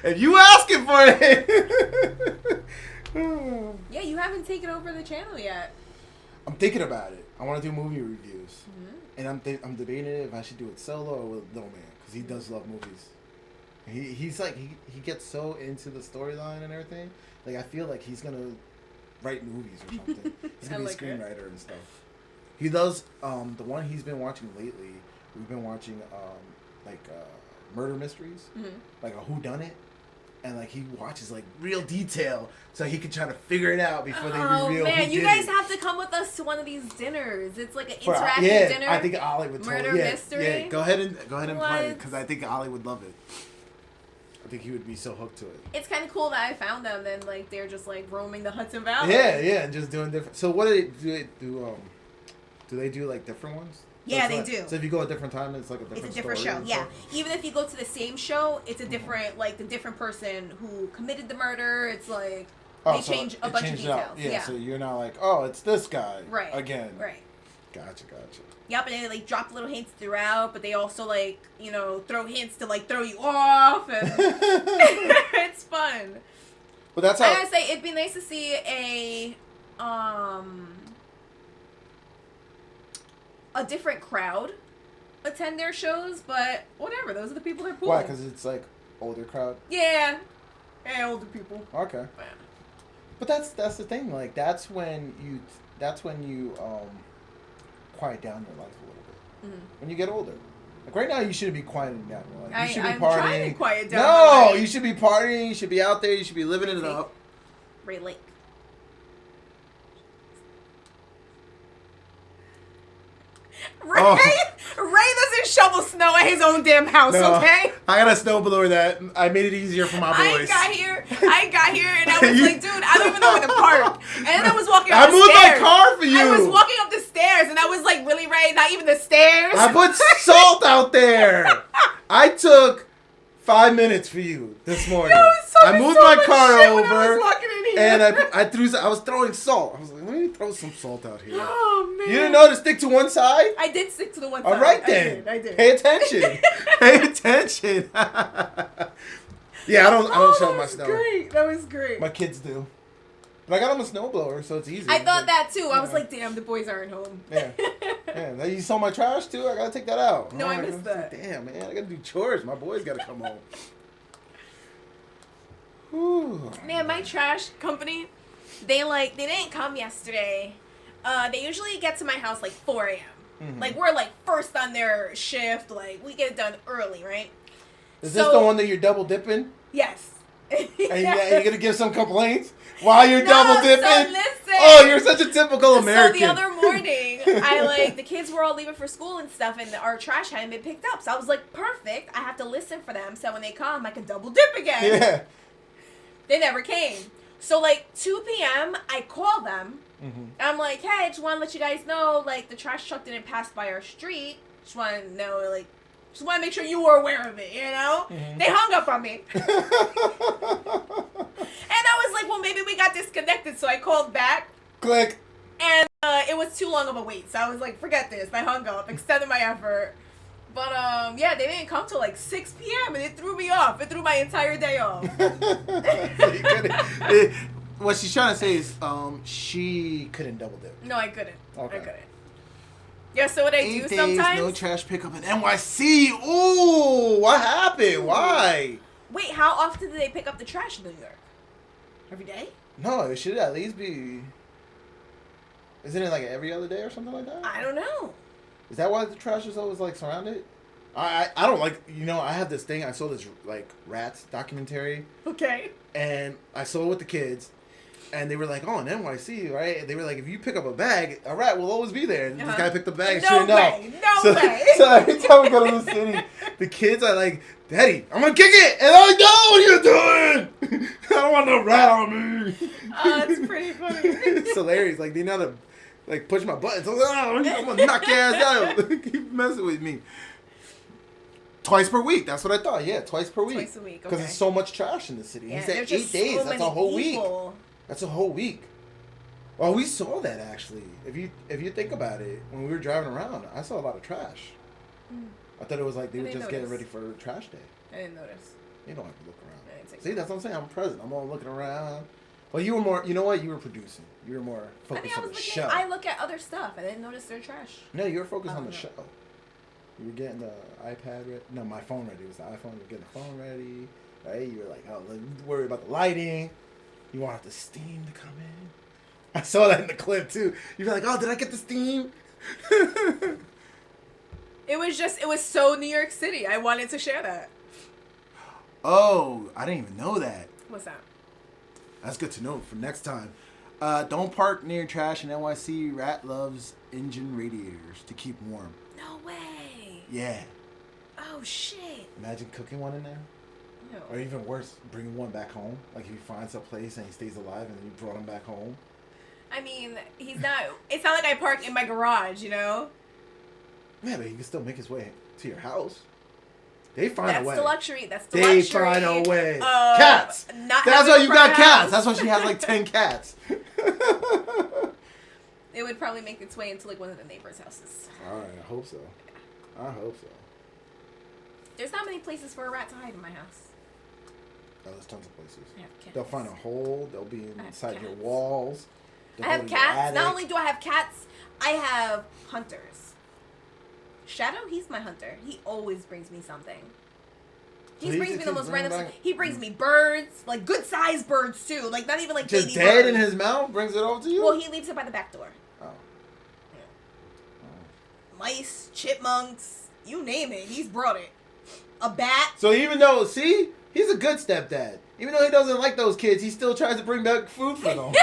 And you asking for it. Yeah, you haven't taken over the channel yet. I'm thinking about it. I want to do movie reviews. And I'm debating if I should do it solo or with Lil Man, because he does love movies. He's like, he gets so into the storyline and everything. Like, I feel like he's going to write movies or something. He's going to be a screenwriter and stuff. He does, the one he's been watching lately, we've been watching, murder mysteries, like a whodunit, and like he watches like real detail so he can try to figure it out before they reveal. Oh man, you guys have to come with us to one of these dinners. It's like an interactive dinner. I think Ollie would murder mystery. Yeah, go ahead and play it because I think Ollie would love it. I think he would be so hooked to it. It's kind of cool that I found them. Then like they're just like roaming the Hudson Valley. Yeah, and just doing different. So what do they do? Do they do like different ones? Yeah, they do. So if you go a different time, it's like a different show. Yeah, even if you go to the same show, it's a different the different person who committed the murder. It's like they change a bunch of details. Yeah, so you're not like, oh, it's this guy again. Right. Gotcha. Yep, and they like drop little hints throughout, but they also like throw hints to like throw you off, and it's fun. But that's how I gotta say, it'd be nice to see a different crowd attend their shows, but whatever. Those are the people they're pulling. Why? Because it's like older crowd. Yeah, older people. Okay. Yeah. But that's the thing. Like that's when you quiet down your life a little bit. When you get older. Like right now, you shouldn't be quieting down your life. You should be partying. Trying to quiet down. No, you should be partying. You should be out there. You should be living it up. Ray Lake. Ray doesn't shovel snow at his own damn house, okay? I got a snowblower that I made it easier for my boys. I got here and I was like, dude, I don't even know where to park. And then I was walking up the stairs. I moved my car for you. I was walking up the stairs and I was like, really, Ray? Not even the stairs? I put salt out there. I took 5 minutes for you this morning. I moved my car over and I was throwing salt. I was like, let me throw some salt out here. Oh man! You didn't know to stick to one side? I did stick to the one side. All right then. I did. Pay attention. Pay attention. Yeah, I don't shovel my snow. That was great. My kids do. But I got them a snowblower, so it's easy. I thought that too. I was like, damn, the boys aren't home. Yeah. You saw my trash too? I gotta take that out. No, I missed that. Damn, man, I gotta do chores. My boys gotta come home. Whew. Man, my trash company, they didn't come yesterday. They usually get to my house like 4 a.m. Like we're like first on their shift. Like we get it done early, right? Is this the one that you're double dipping? Yes. And you're gonna give some complaints while you're double dipping? So listen. Oh, you're such a typical American. So the other morning, the kids were all leaving for school and stuff, and our trash hadn't been picked up. So I was like, perfect. I have to listen for them, so when they come, I can double dip again. Yeah. They never came. So like 2 p.m., I call them. Mm-hmm. I'm like, hey, I just want to let you guys know, like, the trash truck didn't pass by our street. Just want to know, like, just want to make sure you were aware of it, you know? Mm-hmm. They hung up on me. And I was like, well, maybe we got disconnected, so I called back. Click. And it was too long of a wait, so I was like, forget this. I hung up, extended my effort. But, yeah, they didn't come till like 6 p.m., and it threw me off. It threw my entire day off. What she's trying to say is she couldn't double dip. No, I couldn't. Okay. I couldn't. Yeah, so what I 8 do days, sometimes... no trash pickup in NYC. Ooh, what happened? Why? Wait, how often do they pick up the trash in New York? Every day? No, it should at least be... Isn't it like every other day or something like that? I don't know. Is that why the trash is always like surrounded? I don't like, I have this thing, I saw this like rats documentary. Okay. And I saw it with the kids. And they were like, oh, in NYC, right? And they were like, if you pick up a bag, a rat will always be there. And this guy picked the bag, No way. No way. So every time we go to the city, the kids are like, Daddy, I'm going to kick it. And I'm like, no, what are you doing? I don't want no rat on me. Oh, that's pretty funny. It's hilarious. Like, they know how to like push my buttons. I'm like, oh, I'm going to knock your ass out. Keep messing with me. Twice per week. That's what I thought. Yeah, twice per week. Twice a week, Because okay. there's so much trash in the city. Yeah, He said there's 8 just days. so That's a many whole people. week. That's a whole week. Well, we saw that actually. If you think about it, when we were driving around, I saw a lot of trash. I thought it was like they were just getting ready for trash day. I didn't notice. You don't have to look around. I didn't take See, that's what I'm saying. I'm present. I'm all looking around. Well, you were more. You know what? You were producing. You were more focused on the show. I look at other stuff. I didn't notice their trash. No, you were focused on the know. show. You were getting the iPad ready. No, my phone ready. It was the iPhone. You were getting the phone ready. Right? You were like, oh, worry about the lighting. You wanted the steam to come in. I saw that in the clip too. You were like, oh, did I get the steam? It was so New York City. I wanted to share that. Oh, I didn't even know that. What's that? That's good to know for next time. Don't park near trash in NYC. Rat loves engine radiators to keep warm. No way. Yeah. Oh, shit. Imagine cooking one in there. No. Or even worse, bringing one back home. Like if you find some place and he stays alive and you brought him back home. I mean, it's not like I park in my garage, you know? Yeah, but he can still make his way to your house. They find a way. That's the luxury. That's the They luxury. find a way. Cats. Not That's having why a you got front cats. house. That's why she has like 10 cats. It would probably make its way into like one of the neighbors' houses. All right, I hope so. I hope so. There's not many places for a rat to hide in my house. Oh, there's tons of places. I have kittens. They'll find a hole. They'll be inside your cats. walls. I have cats. Not only do I have cats, I have hunters. Shadow, he's my hunter. He always brings me something. He brings me the most random stuff. He brings me birds, like good sized birds too. Like not even like just baby dead birds. in his mouth, brings it over to you? Well, he leaves it by the back door. Oh. Mice, chipmunks, you name it, he's brought it. A bat. So even though, see, he's a good stepdad. Even though he doesn't like those kids, he still tries to bring back food for them.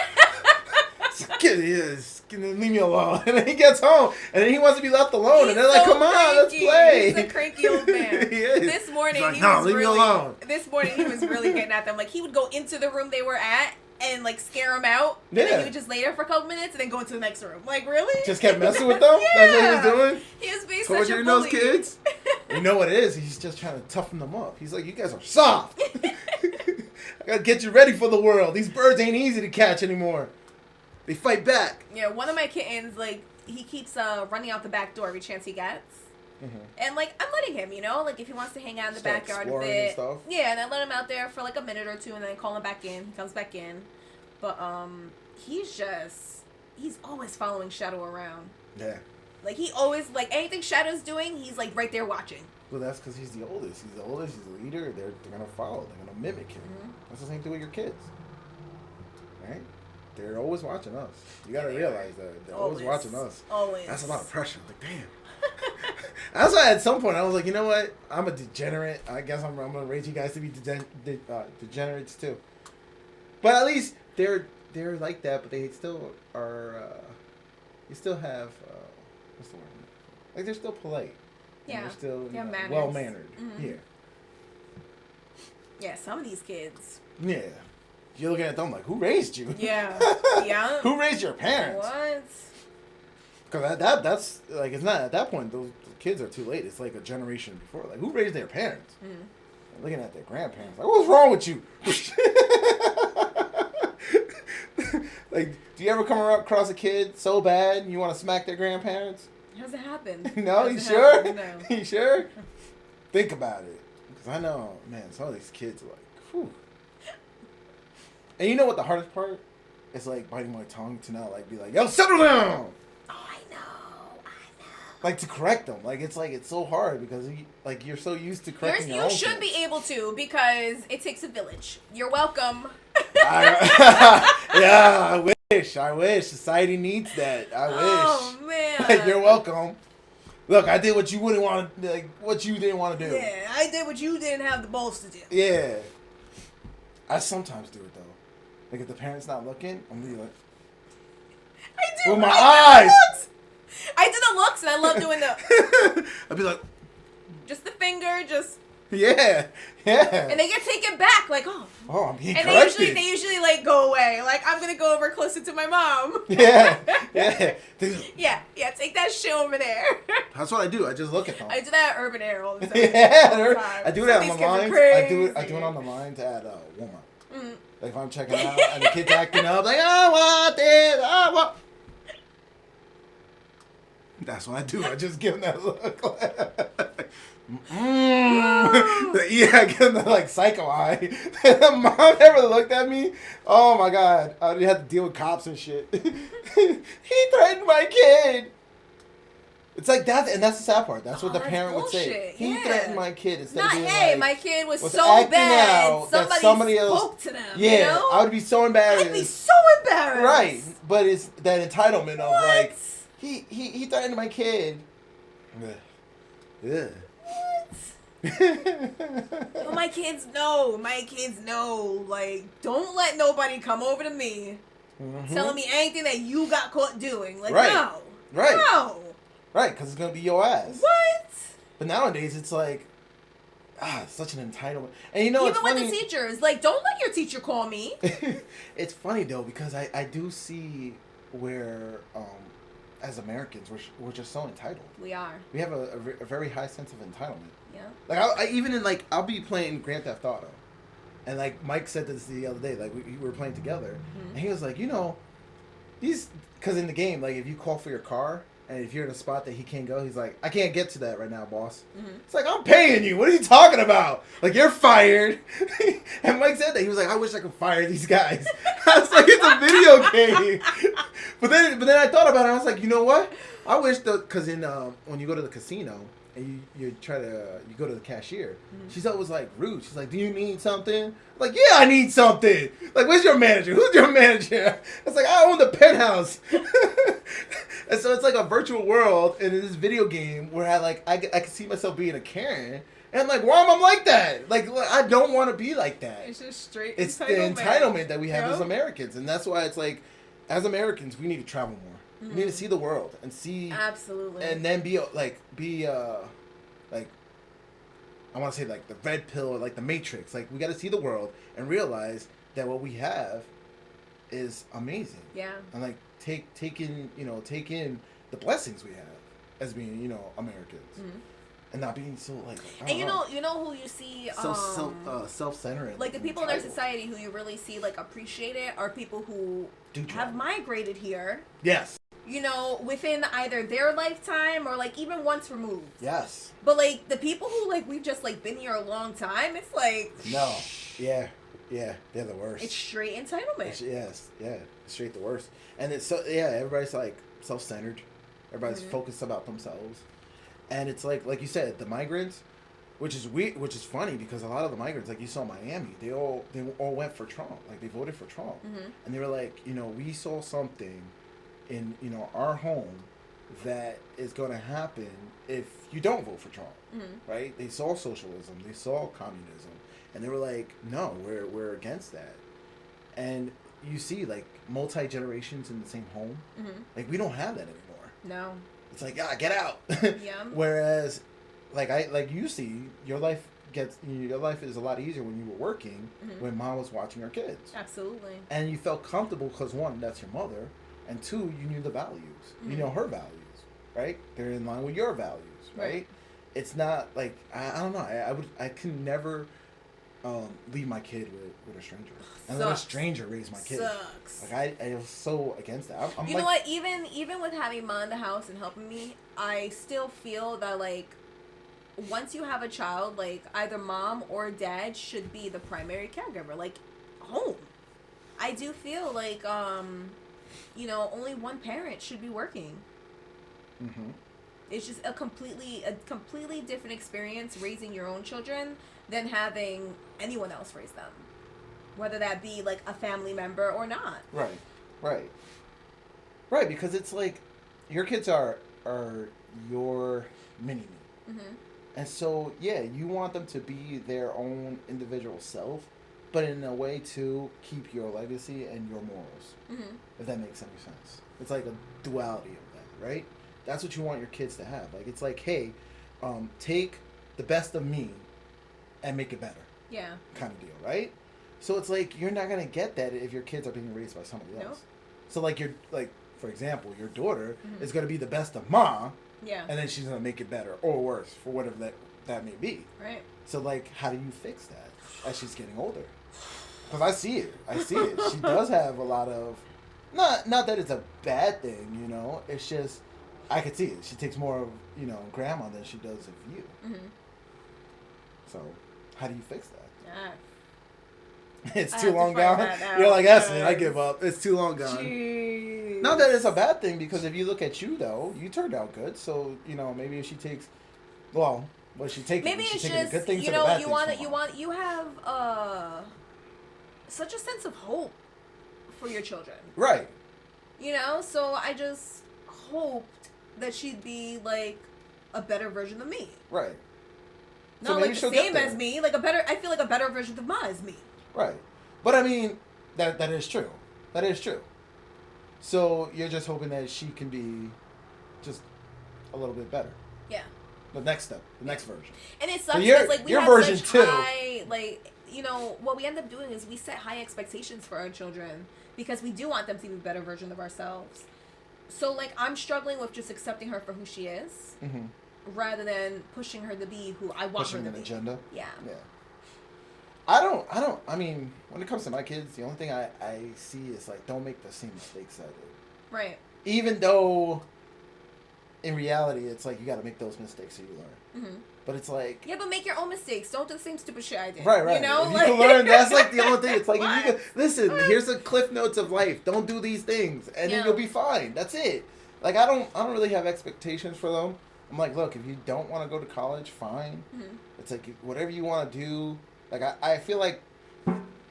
Kid is, leave me alone. And then he gets home, and then he wants to be left alone. He's and they're like, so come on, let's cranky. play. He's a cranky old man. He is. This morning, He's like, he no, was leave really, me alone. This morning, he was really getting at them. Like, he would go into the room they were at and, like, scare them out. Yeah. And then he would just lay there for a couple minutes and then go into the next room. Like, really? Just kept messing with them? Yeah. That's what he was doing? He was being such a Torturing bully. those kids? You know what it is? He's just trying to toughen them up. He's like, you guys are soft. I gotta get you ready for the world. These birds ain't easy to catch anymore. They fight back. Yeah, one of my kittens, like, he keeps running out the back door every chance he gets. Mm-hmm. And, like, I'm letting him, you know? Like, if he wants to hang out in the Start backyard a exploring bit. and stuff. Yeah, and I let him out there for, like, a minute or two and then call him back in. He comes back in. But, he's always following Shadow around. Yeah. Like, he always, like, anything Shadow's doing, he's, like, right there watching. Well, that's because he's the oldest. He's the oldest. He's the leader. They're going to follow. They're going to mimic him. Mm-hmm. That's the same thing with your kids. Right? They're always watching us. You got to realize that. They're always watching us. Always. That's a lot of pressure. Like, damn. That's why at some point I was like, you know what? I'm a degenerate. I guess I'm going to raise you guys to be degenerates too. But at least they're like that, but they still are. You still have what's the word? Like they're still polite. Yeah. They're still manners. well mannered. Mm-hmm. Yeah. Yeah, some of these kids. Yeah. You're looking at them like, who raised you? Yeah. Yeah. Who raised your parents? What? Because that's like, it's not at that point. Those kids are too late. It's like a generation before. Like, who raised their parents? Mm. Looking at their grandparents, like, what's wrong with you? Like, do you ever come across a kid so bad you want to smack their grandparents? Hasn't happened. No, you Hasn't sure? happened, no. You sure? Think about it, because I know, man, some of these kids are like, whew. And you know what the hardest part? It's like biting my tongue to not like be like, yo, settle down. Oh, I know. Like to correct them, like it's so hard because you're so used to correcting your own You should kids. be able to because it takes a village. You're welcome. Yeah, I wish. Society needs that. I wish. Oh man. Like, you're welcome. Look, I did what you wouldn't want to, like what you didn't want to do. Yeah, I did what you didn't have the balls to do. Yeah. I sometimes do it though. Like if the parent's not looking, I'm gonna be like, I do with my I do eyes. the looks. I do the looks and I love doing the I'd be like, just the finger, just yeah. and they get taken back, like, oh. Oh, I'm being And corrected. they usually like go away. Like, I'm gonna go over closer to my mom. Yeah. Yeah, take that shit over there. That's what I do. I just look at them. I do that at Urban Air all the time. Yeah, all the time. I do Some that of on these the kids are lines. crazy. I do it on the lines at Walmart. Mm. Like if I'm checking out and the kid's acting up, like I want this, I want. That's what I do. I just give them that look. Yeah, I give them that like psycho eye. Mom never looked at me. Oh my god, I had to deal with cops and shit. He threatened my kid. It's like that, and that's the sad part. That's what the that's parent would say. bullshit. He Yeah. threatened my kid instead Not, of being hey, like, my kid was was so acting bad. out that Somebody somebody else spoke to them. Yeah, you know? I would be so embarrassed. I'd be so embarrassed. Right, but it's that entitlement of What? like he threatened my kid. Yeah. Well, my kids know. My kids know. Like, don't let nobody come over to me telling me anything that you got caught doing. Like, Right. no. Right. No. Right, because it's gonna be your ass. What? But nowadays it's like, it's such an entitlement. And you know, Even it's with funny. the teachers, like, don't let your teacher call me. It's funny though because I do see where as Americans we're just so entitled. We are. We have a very high sense of entitlement. Yeah. Like I even in like I'll be playing Grand Theft Auto, and like Mike said this the other day. Like we were playing together, and he was like, you know, these because in the game like if you call for your car and if you're in a spot that he can't go, he's like, I can't get to that right now, boss. It's like I'm paying you. What are you talking about? Like you're fired. And Mike said that he was like, I wish I could fire these guys. I was like, it's a video game. But then I thought about it. I was like, you know what? I wish because in when you go to the casino and you go to the cashier, she's always like rude. She's like, do you need something? I'm like, yeah, I need something. Like, where's your manager? Who's your manager? It's like, I own the penthouse. And so it's like a virtual world in this video game where I can see myself being a Karen. And I'm like, why am I like that? Like, I don't want to be like that. It's just straight It's entitlement. the entitlement that we have You as know? Americans. And that's why it's like, as Americans, we need to travel more. We need to see the world and see, Absolutely. and then be I want to say like the red pill or like the Matrix. Like we got to see the world and realize that what we have is amazing. Yeah. And like take in the blessings we have as being Americans, and not being so like. And you know who you see so self-centered. like the people in our society who you really see like appreciate it are people who have migrated here. Yes. You know, within either their lifetime or like even once removed. Yes. But like the people who like we've just like been here a long time, it's like No. Yeah. Yeah. They're the worst. it's straight entitlement. Yes. Yeah. It's straight the worst. And it's so everybody's like self-centered. Everybody's focused about themselves. And it's like you said, the migrants, which is funny because a lot of the migrants, like you saw in Miami, they all went for Trump. Like they voted for Trump. And they were like, we saw something in our home that is going to happen if you don't vote for Trump. Right? They saw socialism, they saw communism, and they were like, no, we're against that. And you see like multi-generations in the same home. Like we don't have that anymore. No. It's like, yeah, get out. Yeah. Whereas, like you see, your life is a lot easier when you were working, when mom was watching her kids. Absolutely. And you felt comfortable because one, that's your mother, and two, you knew the values. You know her values, right? They're in line with your values, right? It's not like I don't know. I can never leave my kid with a stranger. And let a stranger raise my kid. Sucks. Like I was so against that. I'm you know what? Even with having mom in the house and helping me, I still feel that like once you have a child, like either mom or dad should be the primary caregiver, like home. I do feel like only one parent should be working. Mm-hmm. It's just a completely different experience raising your own children than having anyone else raise them, whether that be like a family member or not. Right. Because it's like your kids are your mini me. Mm-hmm. And so, yeah, you want them to be their own individual self, but in a way to keep your legacy and your morals, if that makes any sense. It's like a duality of that, right? That's what you want your kids to have. Like, it's like, hey, take the best of me and make it better. Yeah. Kind of deal, right? So it's like, you're not going to get that if your kids are being raised by somebody else. Nope. So, like, for example, your daughter is going to be the best of ma. Yeah. And then she's going to make it better or worse for whatever that may be. Right. So, like, how do you fix that as she's getting older? Because I see it. She does have a lot of... Not that it's a bad thing, you know. It's just... I could see it. She takes more of, grandma than she does of you. Mm-hmm. So, how do you fix that? It's too long gone. You're like, that's it. I give up. It's too long gone. Jeez. Not that it's a bad thing, because if you look at you, though, you turned out good. So, maybe if she takes, well, what she taking? Maybe it's just, good things or the bad you have such a sense of hope for your children. Right. So I just hoped that she'd be like a better version of me. Right. Not so like the same as me. Like I feel like a better version of Ma is me. Right. But I mean, that is true. That is true. So you're just hoping that she can be just a little bit better. Yeah. The next step, the next version. And it sucks because like we have version such two. High, like, what we end up doing is we set high expectations for our children because we do want them to be a better version of ourselves. So like I'm struggling with just accepting her for who she is, rather than pushing her to be who I want her to be. Pushing an agenda. Yeah. Yeah. I mean, when it comes to my kids, the only thing I see is, like, don't make the same mistakes I did. Right. Even though, in reality, it's like, you got to make those mistakes so you learn. Mm-hmm. But it's like... Yeah, but make your own mistakes. Don't do the same stupid shit I did. Right. If you can learn, that's, like, the only thing. It's like, if you can, listen, here's the cliff notes of life. Don't do these things. And then you'll be fine. That's it. Like, I don't really have expectations for them. I'm like, look, if you don't want to go to college, fine. Mm-hmm. It's like, whatever you want to do... Like, I feel like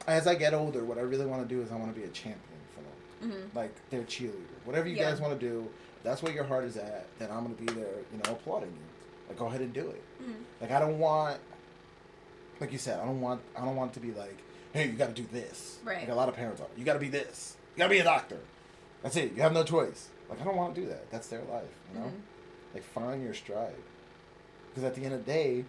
as I get older, what I really want to do is I want to be a champion for them. Mm-hmm. Like, their cheerleader. Whatever you guys want to do, if that's where your heart is at, then I'm going to be there, applauding you. Like, go ahead and do it. Mm-hmm. Like, I don't want, like you said, I don't want it to be like, hey, you got to do this. Right. Like, a lot of parents are. You got to be this. You got to be a doctor. That's it. You have no choice. Like, I don't want to do that. That's their life, Mm-hmm. Like, find your stride. Because at the end of the day,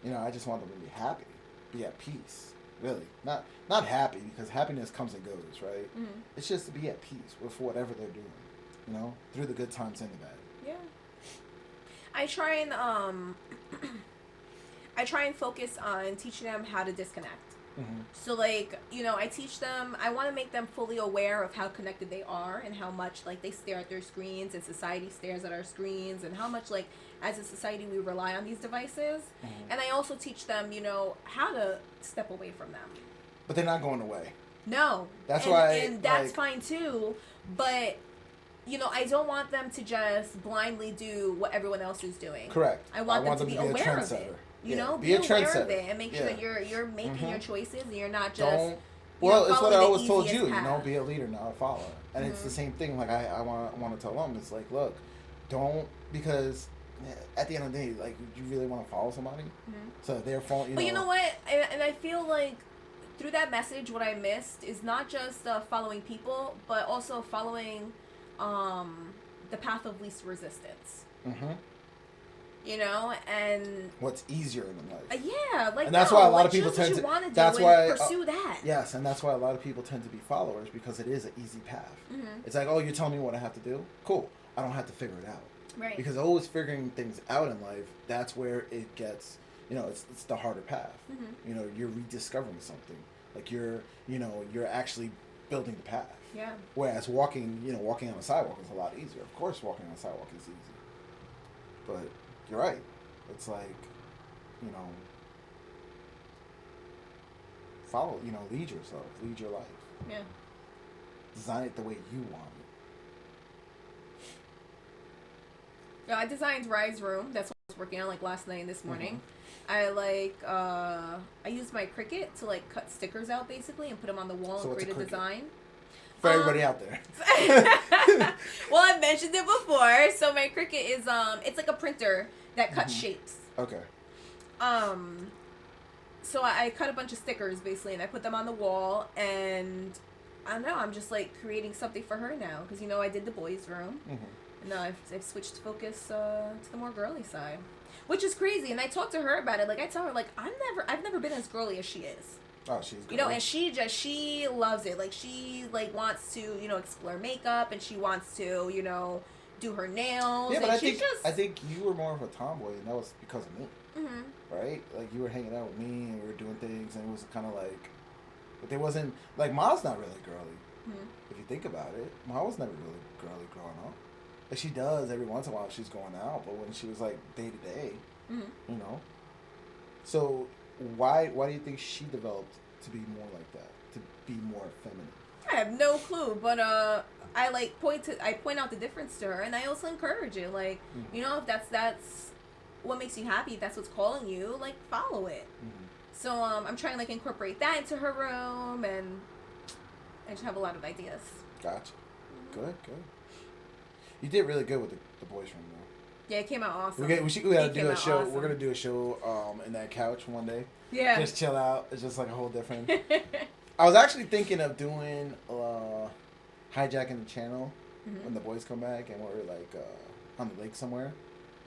I just want them to be happy. Be at peace, really. Not happy, because happiness comes and goes, right? Mm-hmm. It's just to be at peace with whatever they're doing, through the good times and the bad. Yeah. I try and focus on teaching them how to disconnect. Mm-hmm. So, like, I teach them, I want to make them fully aware of how connected they are and how much, like, they stare at their screens and society stares at our screens and how much, like, as a society we rely on these devices. Mm-hmm. And I also teach them, how to step away from them. But they're not going away. No. That's why. And that's fine, too. But... I don't want them to just blindly do what everyone else is doing. Correct. I want them to be aware of it. Be aware of it and make sure that you're making your choices and you're not just. Well, it's what I always told you. Be a leader, not a follower. And it's the same thing. Like I want to tell them. It's like, look, don't, because at the end of the day, like, you really want to follow somebody. Mm-hmm. So they're following. But you know what? And I feel like through that message, what I missed is not just following people, but also following the path of least resistance. Mm-hmm. You know, and what's easier in life. Yeah, like, and that's no, why a lot like, of people choose tend what to you want to do that's and why pursue that. Yes, and that's why a lot of people tend to be followers, because it is an easy path. Mm-hmm. It's like, oh, you're telling me what I have to do? Cool. I don't have to figure it out. Right. Because always figuring things out in life, that's where it gets, you know, it's the harder path. Mm-hmm. You know, you're rediscovering something. Like you're actually building the path. Yeah. Whereas walking on a sidewalk is a lot easier. Of course, walking on a sidewalk is easy. But you're right. It's like, you know, follow, you know, lead yourself, lead your life. Yeah. Design it the way you want it. Yeah, I designed Rye's room. That's what I was working on like last night and this morning. Mm-hmm. I used my Cricut to like cut stickers out basically and put them on the wall So and what's create a a Cricut? design. For everybody out there. Well, I mentioned it before. So my Cricut is it's like a printer that cuts Mm-hmm. shapes. Okay. So I cut a bunch of stickers basically and I put them on the wall, and I don't know, I'm just like creating something for her now because, you know, I did the boys' room. Mm-hmm. And now I've switched focus to the more girly side, which is crazy. And I talked to her about it. Like I tell her, like I've never been as girly as she is. Oh, she's good. You know, and she loves it. Like she like wants to, you know, explore makeup, and she wants to, you know, do her nails. Yeah, but and I think you were more of a tomboy, and that was because of me. Mm-hmm. Right? Like you were hanging out with me, and we were doing things, and it was kind of like, but there wasn't like Ma's not really girly. Mm-hmm. If you think about it, Ma was never really girly growing up. Like she does every once in a while if she's going out, but when she was like day to day, you know. So why do you think she developed to be more like that, to be more feminine? I have no clue, but I point out the difference to her, and I also encourage it. Like, you know, if that's what makes you happy, if that's what's calling you, like follow it. Mm-hmm. So I'm trying to like incorporate that into her room, and I just have a lot of ideas. Gotcha. Good. You did really good with the boys' room though. Yeah, it came out awesome. We gotta do a show. Awesome. We're gonna do a show in that couch one day. Yeah. Just chill out. It's just like a whole different. I was actually thinking of doing hijacking the channel when the boys come back and we're like on the lake somewhere,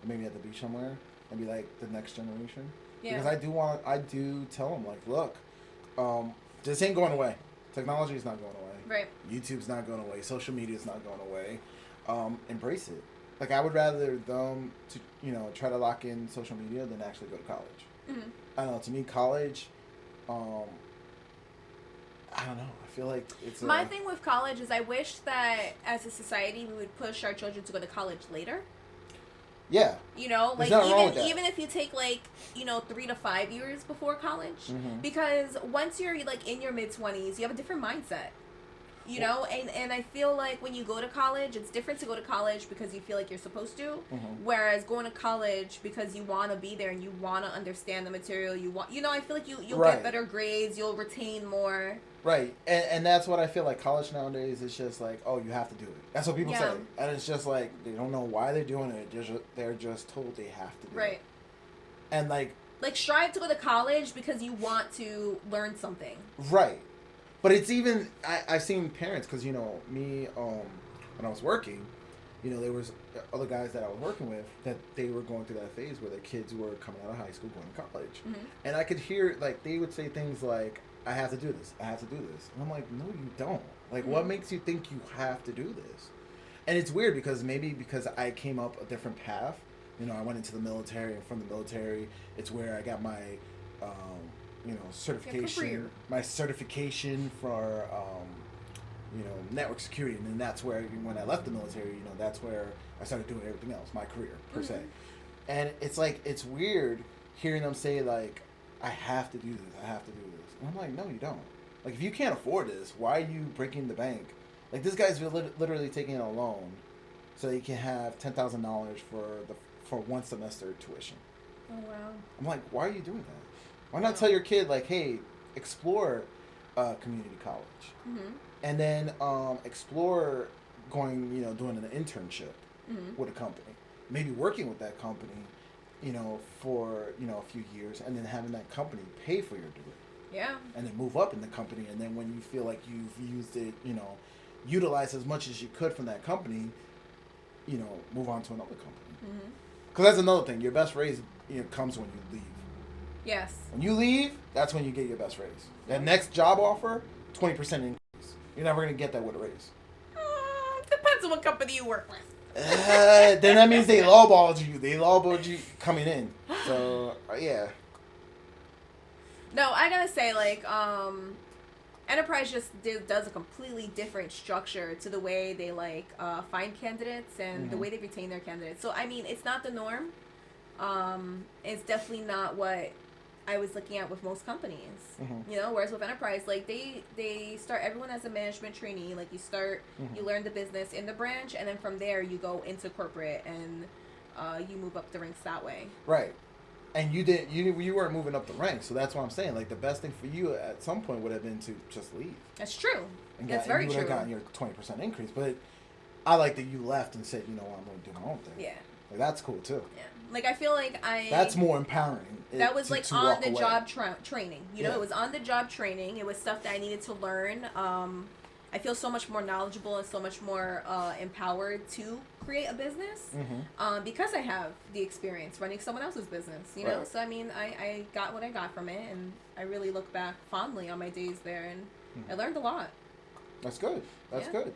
or maybe at the beach somewhere, and be like the next generation. Yeah. Because I do tell them like, look, this ain't going away. Technology is not going away. Right. YouTube's not going away. Social media is not going away. Embrace it. Like I would rather them to try to lock in social media than actually go to college. Mm-hmm. I don't know. To me, college, I don't know. I feel like it's my thing with college is I wish that as a society we would push our children to go to college later. Yeah. You know, There's like nothing wrong with that. even if you take like 3 to 5 years before college, Mhm. because once you're like in your mid-20s, you have a different mindset. You know, and I feel like when you go to college, it's different to go to college because you feel like you're supposed to, whereas going to college because you want to be there and you want to understand the material, I feel like you'll Right. get better grades, you'll retain more. Right, and that's what I feel like college nowadays is just like, oh, you have to do it. That's what people Yeah. say, and it's just like they don't know why they're doing it. They're just told they have to do Right. it. And like strive to go to college because you want to learn something. right, but it's even I've seen parents because me when I was working, there was other guys that I was working with that they were going through that phase where their kids were coming out of high school going to college, and I could hear like they would say things like, I have to do this. I have to do this. And I'm like, no, you don't. Like, what makes you think you have to do this? And it's weird because maybe because I came up a different path. I went into the military, and from the military, it's where I got my, certification. My certification for, network security. And then that's where, when I left the military, that's where I started doing everything else, my career, per se. And it's like, it's weird hearing them say, like, I have to do this. I have to do this. And I'm like, no, you don't. Like, if you can't afford this, why are you breaking the bank? Like, this guy's literally taking a loan so he can have $10,000 for one semester tuition. Oh, wow. I'm like, why are you doing that? Why not tell your kid, like, hey, explore community college. And then explore going, doing an internship with a company. Maybe working with that company, for, a few years, and then having that company pay for your degree. Yeah. And then move up in the company, and then when you feel like you've used it, utilized as much as you could from that company, move on to another company. Mm-hmm. Because that's another thing. Your best raise comes when you leave. Yes. When you leave, that's when you get your best raise. That next job offer, 20% increase. You're never going to get that with a raise. Depends on what company you work with. Then that means they lowballed you. They lowballed you coming in. So, yeah. No, I gotta say, like, Enterprise just does a completely different structure to the way they, like, find candidates and the way they retain their candidates. So, I mean, it's not the norm. It's definitely not what I was looking at with most companies. Whereas with Enterprise, like, they start everyone as a management trainee. Like, you start, you learn the business in the branch, and then from there you go into corporate and you move up the ranks that way. Right. And you weren't moving up the ranks, so that's what I'm saying. Like, the best thing for you at some point would have been to just leave. That's true. That's very true. You would have gotten your 20% increase, but I like that you left and said, I'm going to do my own thing. Yeah. Like, that's cool too. Yeah. Like, I feel like that's more empowering. That was like on the job training. It was on the job training. It was stuff that I needed to learn. I feel so much more knowledgeable and so much more empowered to create a business because I have the experience running someone else's business, know? So, I mean, I got what I got from it, and I really look back fondly on my days there, and I learned a lot. That's good. That's good.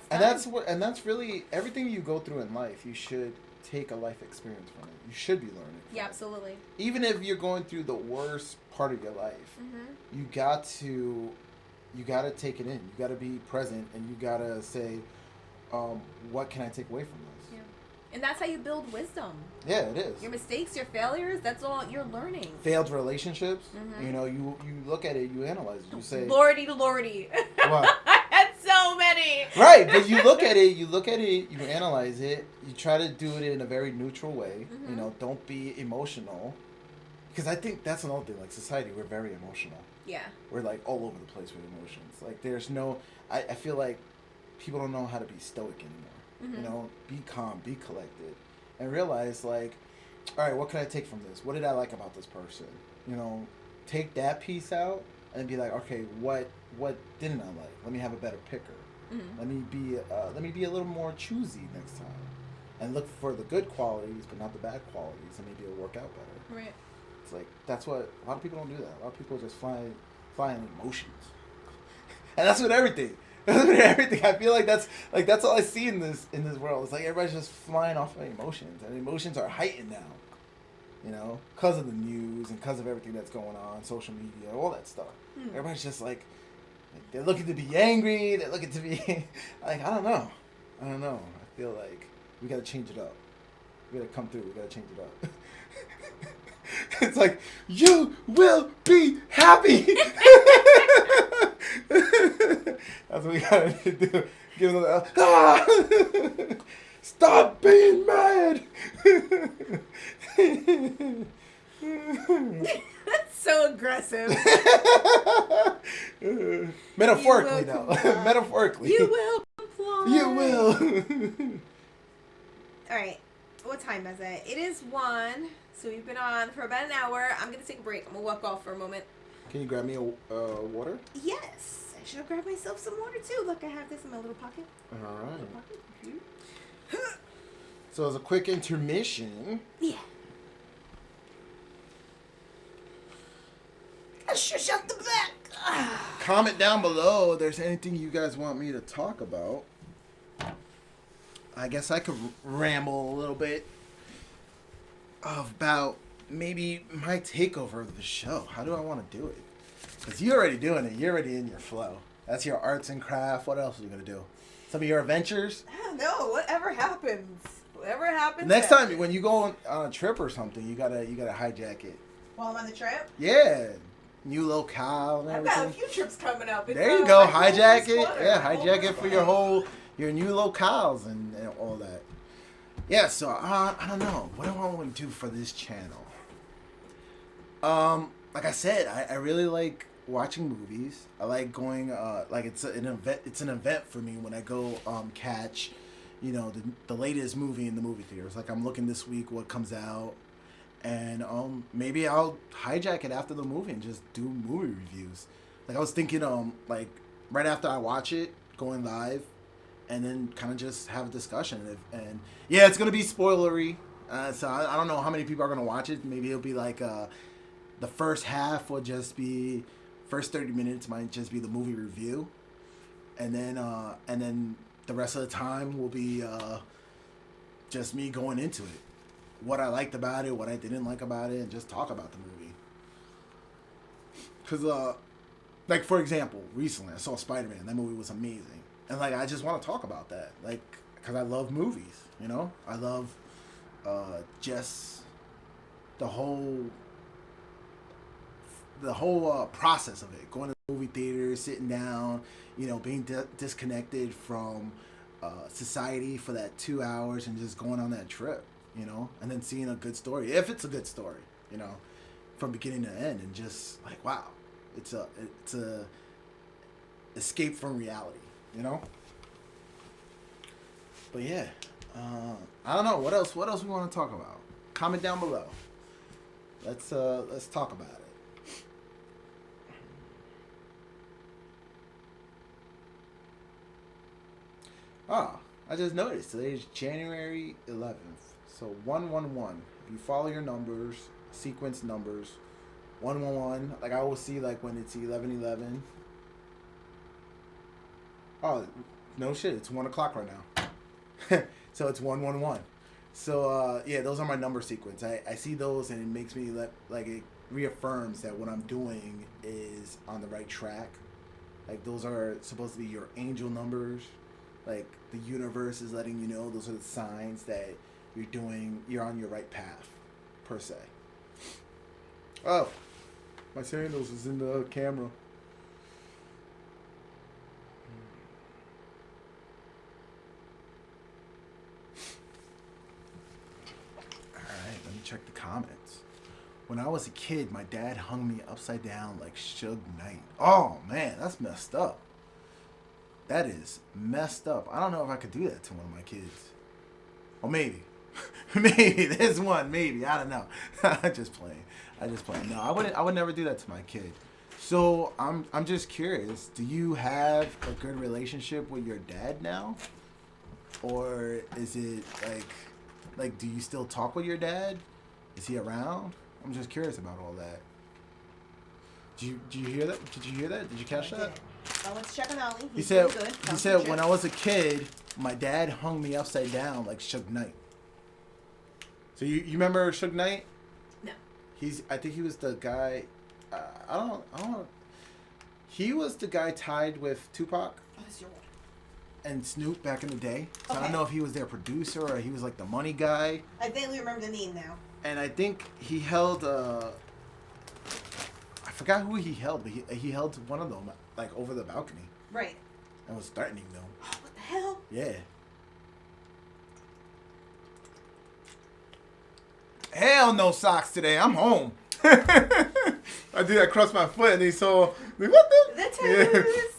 And that's really everything you go through in life. You should take a life experience from it. You should be learning. Yeah, absolutely. Even if you're going through the worst part of your life, you got to take it in. You got to be present, and you got to say, what can I take away from this? Yeah. And that's how you build wisdom. Yeah, it is. Your mistakes, your failures, that's all you're learning. Failed relationships, you look at it, you analyze it, you say, Lordy. What? I had so many. Right, but you look at it, you analyze it, you try to do it in a very neutral way. Don't be emotional, because I think that's another thing. Like, society, we're very emotional. Yeah. We're like all over the place with emotions. Like, there's no, I feel like people don't know how to be stoic anymore. Be calm, be collected, and realize, like, all right, what can I take from this? What did I like about this person? Take that piece out and be like, okay, what didn't I like? Let me have a better picker. Let me be a little more choosy next time, and look for the good qualities, but not the bad qualities, and maybe it'll work out better. Right. It's like, that's what a lot of people don't do. That a lot of people just fly in emotions, and that's with everything. Everything. I feel like that's all I see in this world. It's like everybody's just flying off of emotions, and emotions are heightened now, because of the news and because of everything that's going on, social media, all that stuff. Everybody's just like they're looking to be angry. They're looking to be like, I don't know. I feel like we gotta change it up. We gotta come through. We gotta change it up. It's like, you will be happy. That's what we gotta do. Give them the stop being mad. That's so aggressive. Metaphorically, though. Metaphorically. You will comply. You will. All right. What time is it? It is 1. So we've been on for about an hour. I'm going to take a break. I'm going to walk off for a moment. Can you grab me a water? Yes. I should have grabbed myself some water, too. Look, I have this in my little pocket. All right. So as a quick intermission. Yeah. I should shut the back. Comment down below if there's anything you guys want me to talk about. I guess I could ramble a little bit about maybe my takeover of the show. How do I want to do it? Because you're already doing it. You're already in your flow. That's your arts and craft. What else are you going to do? Some of your adventures? I don't know. Whatever happens. Whatever happens. Next time when you go on a trip or something, you gotta hijack it. While I'm on the trip? Yeah. New locale and everything. I've got a few trips coming up. There you go. Hijack it. Yeah, hijack it for your new locales and all that. Yeah, so I don't know. What do I want to do for this channel? Like I said, I really like watching movies. I like going like it's an event for me when I go catch, the latest movie in the movie theaters. Like, I'm looking this week what comes out, and maybe I'll hijack it after the movie and just do movie reviews. Like, I was thinking like right after I watch it, going live and then kind of just have a discussion. And yeah, it's gonna be spoilery. So I don't know how many people are gonna watch it. Maybe it'll be like the first half will just be first 30 minutes might just be the movie review, and then the rest of the time will be just me going into it, what I liked about it, what I didn't like about it, and just talk about the movie. Cause like for example, recently I saw Spider-Man. That movie was amazing, and like I just want to talk about that, like because I love movies. You know, I love just the whole process of it, going to the movie theater, sitting down, you know, being disconnected from society for that 2 hours and just going on that trip, you know, and then seeing a good story, if it's a good story, you know, from beginning to end, and just like, wow, it's a escape from reality, you know. But yeah, I don't know what else we want to talk about. Comment down below. Let's talk about it. Oh, I just noticed today's January 11th. So 111. If you follow your numbers, sequence numbers, 111. Like I always see, like when it's 11:11. Oh, no shit! It's 1 o'clock right now. So it's 111. So yeah, those are my number sequence. I see those and it makes me like it reaffirms that what I'm doing is on the right track. Like those are supposed to be your angel numbers. Like the universe is letting you know those are the signs that you're on your right path, per se. Oh, my sandals is in the camera. Alright, let me check the comments. When I was a kid, my dad hung me upside down like Suge Knight. Oh man, that's messed up. That is messed up. I don't know if I could do that to one of my kids. Or maybe. Maybe. There's one. Maybe. I don't know. I'm just playing. No, I would never do that to my kid. So I'm just curious. Do you have a good relationship with your dad now? Or is it like do you still talk with your dad? Is he around? I'm just curious about all that. Did you hear that? Did you hear that? Did you catch that? I went to check on Ollie. He said when I was a kid, my dad hung me upside down like Suge Knight. So you remember Suge Knight? No. I think he was the guy. I don't know. He was the guy tied with Tupac. Oh, it's your And Snoop back in the day. So okay. I don't know if he was their producer or he was like the money guy. I vaguely remember the name now. And I think he held I forgot who he held, but he held one of them like over the balcony. Right. And was threatening them. Oh, what the hell? Yeah. Hell no socks today. I'm home. I crossed my foot and he saw like, what the? The toes.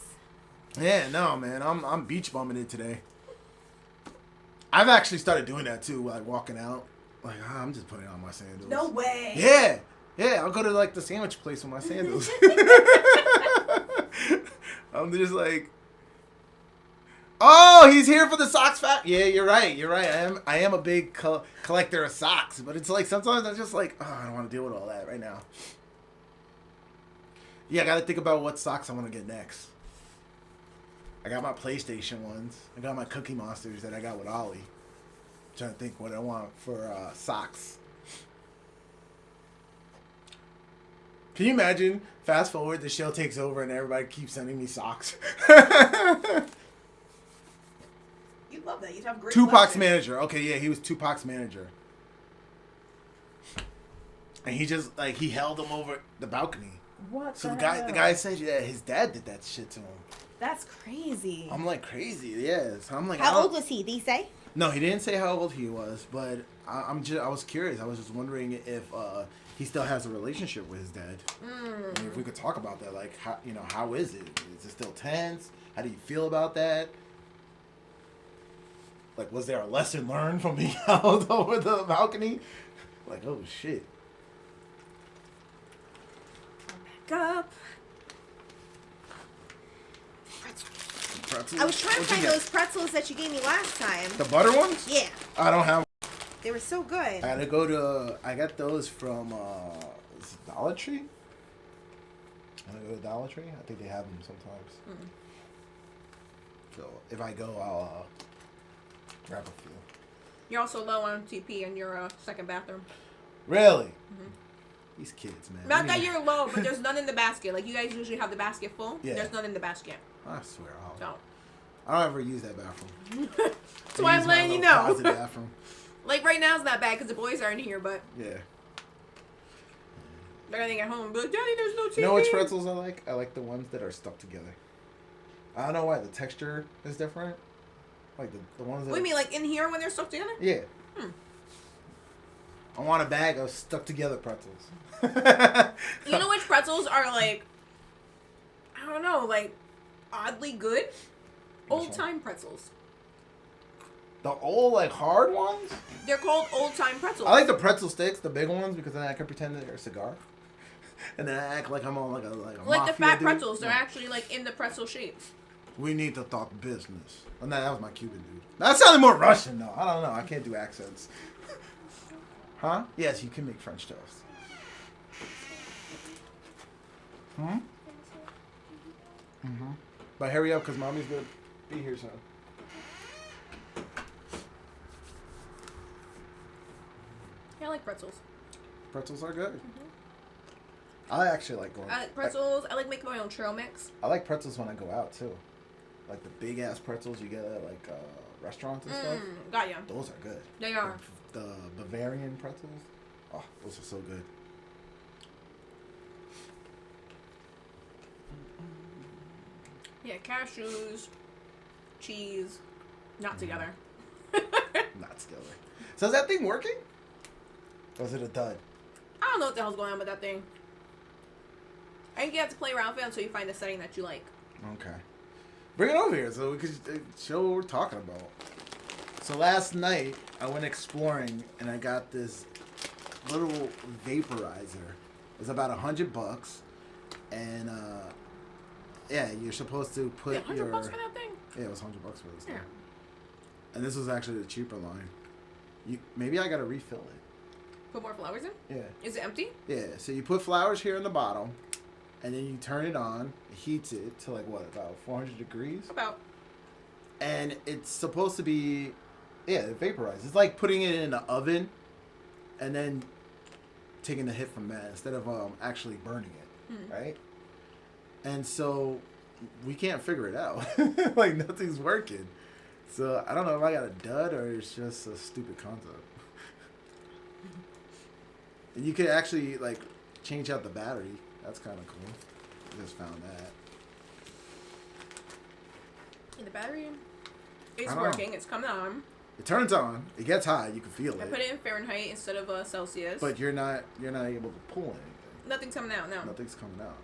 Yeah, no man. I'm beach bumming it today. I've actually started doing that too, like walking out. Like I'm just putting on my sandals. No way. Yeah. Yeah, I'll go to like the sandwich place with my sandals. I'm just like, oh, he's here for the socks fact. Yeah, you're right. I am a big collector of socks, but it's like sometimes I'm just like, oh, I don't want to deal with all that right now. Yeah, I got to think about what socks I want to get next. I got my PlayStation ones. I got my Cookie Monsters that I got with Ollie. I'm trying to think what I want for socks. Can you imagine? Fast forward, the show takes over and everybody keeps sending me socks. You'd love that. You'd have great Tupac's collection. manager. Okay, yeah, he was Tupac's manager. And he just, like, he held him over the balcony. What So the the guy said that his dad did that shit to him. That's crazy. I'm like, crazy, yeah. So I'm like, How old was he? Did he say? No, he didn't say how old he was, but I was curious. I was just wondering if he still has a relationship with his dad. And if we could talk about that, like, how is it? Is it still tense? How do you feel about that? Like, was there a lesson learned from being held over the balcony? Like, oh shit. Back up. pretzels. I was trying to What'd you find get? those pretzels that you gave me last time. The butter ones? Yeah, I don't have. they were so good. I gotta go to. I got those from is it Dollar Tree. I gotta go to Dollar Tree. I think they have them sometimes. Mm. So if I go, I'll grab a few. You're also low on TP in your second bathroom. Really? Mm-hmm. These kids, man. Not that you're low, but there's none in the basket. Like, you guys usually have the basket full. Yeah. There's none in the basket. I swear, So. I don't ever use that bathroom. That's why I'm letting you know. Closet bathroom. Like, right now it's not bad because the boys aren't here, but Yeah. they're gonna get home and be like, Daddy, there's no TP. You know which pretzels I like? I like the ones that are stuck together. I don't know why the texture is different. Like the ones that. What do you mean, like in here when they're stuck together? Yeah. Hmm. I want a bag of stuck together pretzels. You know which pretzels are like, I don't know, like oddly good? Old time pretzels. The old, like, hard ones? They're called old time pretzels. I like the pretzel sticks, the big ones, because then I can pretend that they're a cigar. And then I act like I'm on like a like mafia the fat dude. pretzels. They're Yeah. actually like in the pretzel shapes. We need to talk business. Oh, no, that was my Cuban dude. That sounded more Russian, though. I don't know. I can't do accents. Huh? Yes, you can make French toast. Hmm? Mm-hmm. But hurry up, because mommy's going to be here soon. Yeah, I like pretzels. Pretzels are good. Mm-hmm. I actually like going. I like pretzels. I like making my own trail mix. I like pretzels when I go out too, like the big ass pretzels you get at like restaurants and stuff. Got ya. Those are good. They are. The Bavarian pretzels. Oh, those are so good. Yeah, cashews, cheese, not together. Not together. So is that thing working? Or is it a dud? I don't know what the hell's going on with that thing. I think you have to play around with it until you find the setting that you like. Okay. Bring it over here so we could show what we're talking about. So last night I went exploring and I got this little vaporizer. It was about $100, and yeah, you're supposed to put $100 your. for that thing? Yeah, it was $100 for this thing. Yeah. And this was actually the cheaper line. Maybe I gotta refill it. Put more flowers in? Yeah. Is it empty? Yeah. So you put flowers here in the bottom, and then you turn it on. It heats it to like what, about 400 degrees? About. And it's supposed to be, yeah, it vaporizes. It's like putting it in the oven, and then taking the hit from that instead of actually burning it, right? And so we can't figure it out. Like nothing's working. So I don't know if I got a dud or it's just a stupid concept. And you could actually like change out the battery. That's kind of cool. I just found that. And the battery is I don't working. know. It's coming on. It turns on. It gets hot. You can feel I it. put it in Fahrenheit instead of Celsius. But you're not able to pull anything. Nothing's coming out, no. Nothing's coming out.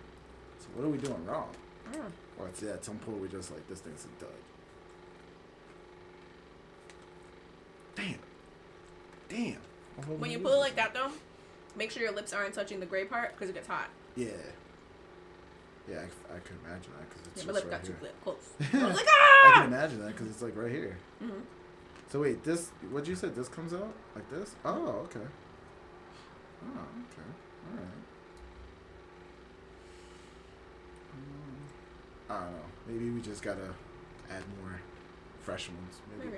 So what are we doing wrong? Mm. Or it's at some point we're just like, this thing's a dud. Damn. When you pull it like that, though, make sure your lips aren't touching the gray part because it gets hot. Yeah. Yeah, I can imagine that because it's Yeah, my just lip right got here. too close. I was like, I ah! can imagine that because it's like right here. Mm-hmm. So wait, this, what'd you say? This comes out like this? Oh, okay. Oh, okay. All right. I don't know. Maybe we just gotta add more fresh ones. Maybe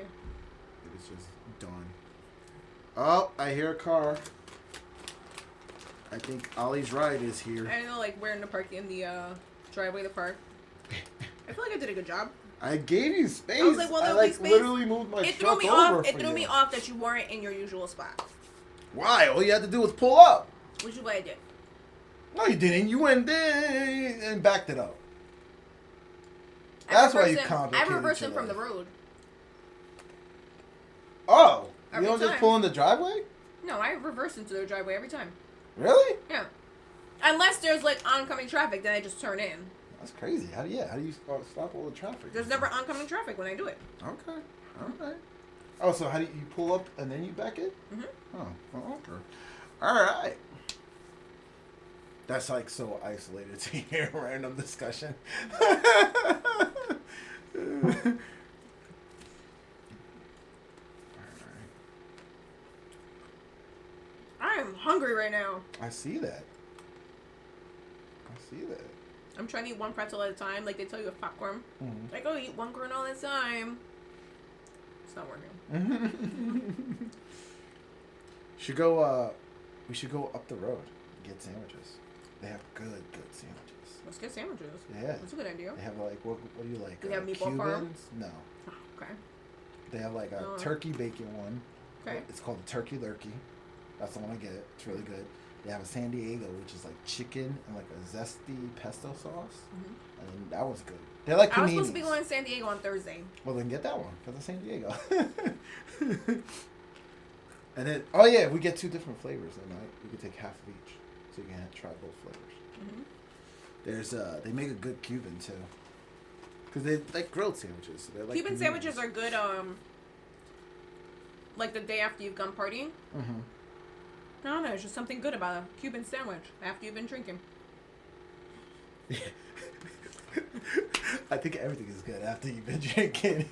it's just done. Oh, I hear a car. I think Ollie's ride is here. I don't know, like, where in the park, in the driveway to park. I feel like I did a good job. I gave you space. I was like, well, I there'll be space. literally moved my It threw truck me over off. It for threw you. me off that you weren't in your usual spot. Why? All you had to do was pull up. Which is what I did. No, you didn't. You went there and backed it up. That's why you complicated I reversed your him from the life. road. Oh, you Every don't just time. pull in the driveway? No, I reverse into their driveway every time. Really? Yeah. Unless there's like oncoming traffic, then I just turn in. That's crazy. How do you stop all the traffic? There's never oncoming traffic when I do it. Okay. All right. Oh, so how do you pull up and then you back it? Mm-hmm. Oh, well, okay. All right. That's like so isolated to hear random discussion. I am hungry right now. I see that. I'm trying to eat one pretzel at a time, like they tell you with popcorn. Mm-hmm. Like, oh, eat one kernel at a time. It's not working. Should go. We should go up the road and get sandwiches. They have good sandwiches. Let's get sandwiches. Yeah, That's a good idea. they have like what do you like? Do they have meatball parm? Cubans? No. Oh, okay. They have like a turkey bacon one. Okay. It's called the turkey lurkey. That's the one I get. It's really good. They have a San Diego, which is like chicken and like a zesty pesto sauce, and that was good. They're like paninis. I was supposed to be going to San Diego on Thursday. Well, then get that one for the San Diego. And then, oh yeah, we get 2 different flavors that night. We could take half of each, so you can try both flavors. There's they make a good Cuban too, because they like grilled sandwiches. So like Cuban sandwiches are good. Like the day after you've gone partying. I don't know. It's just something good about a Cuban sandwich after you've been drinking. I think everything is good after you've been drinking.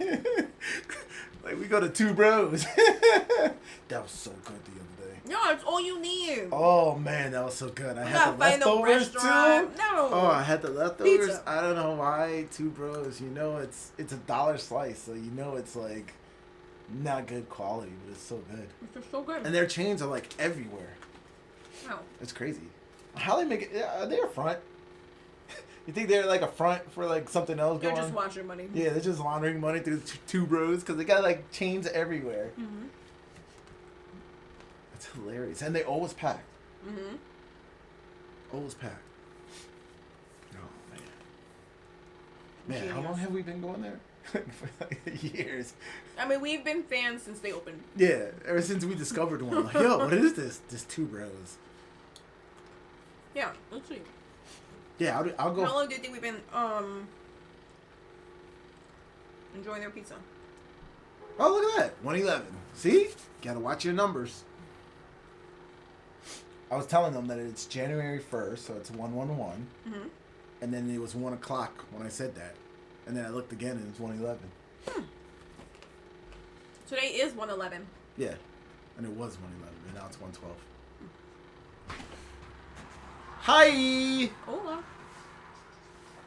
Like we go to Two Bros. That was so good the other day. No, it's all you need. Oh man, that was so good. I had the no leftovers too. No. Oh, I had the leftovers. Pizza. I don't know why. Two Bros. You know, it's $1 slice, so you know it's like not good quality, but it's so good. It's just so good. And their chains are like everywhere. Wow. It's crazy. How they make it? Are they a front? You think they're like a front for like something else They're going? just washing money. Yeah, they're just laundering money through Two Bros because they got like chains everywhere. It's hilarious, and they always packed. Always packed. Oh man. Man, how long have we been going there? For like years. I mean, we've been fans since they opened. Yeah, ever since we discovered one. Like, yo, what is this? This Two Bros. Yeah, let's see. Yeah, I'll go. How long do you think we've been enjoying their pizza? Oh, look at that. 111. See? Gotta watch your numbers. I was telling them that it's January 1st, so it's 111. And then it was 1 o'clock when I said that. And then I looked again and it's 111. Today is 111. Yeah. And it was 111, and now it's 112. Hi! Hola.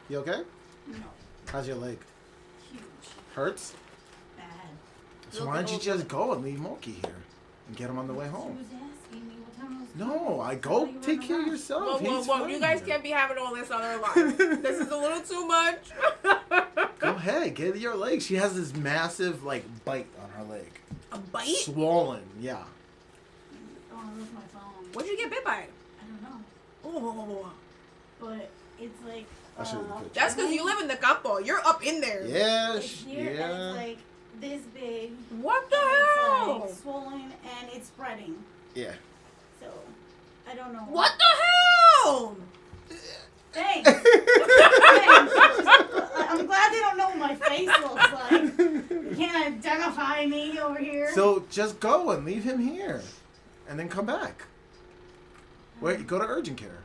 You okay? No. How's your leg? Huge. Hurts? Bad. So why don't you just go and leave Moki here and get him on the way home? She was asking me what time I was No, I I go thought you were take in a care of rush. yourself. Whoa, He's you fine guys here. can't be having all this on our lives. This is a little too much. Go ahead, get your leg. She has this massive like bite on her leg. A bite? Swollen, yeah. Oh, I left my phone. What'd you get bit by? I don't know. Oh. But it's like. I should've looked. That's because you live in the campo. You're up in there. Yeah, It's here and yeah. it's like this big. What the It's hell? like swollen and it's spreading. Yeah. So, I don't know. What the hell? Thanks. Thanks. I'm glad they don't know what my face looks like. You can't identify me over here. So just go and leave him here, and then come back. Wait, go to urgent care.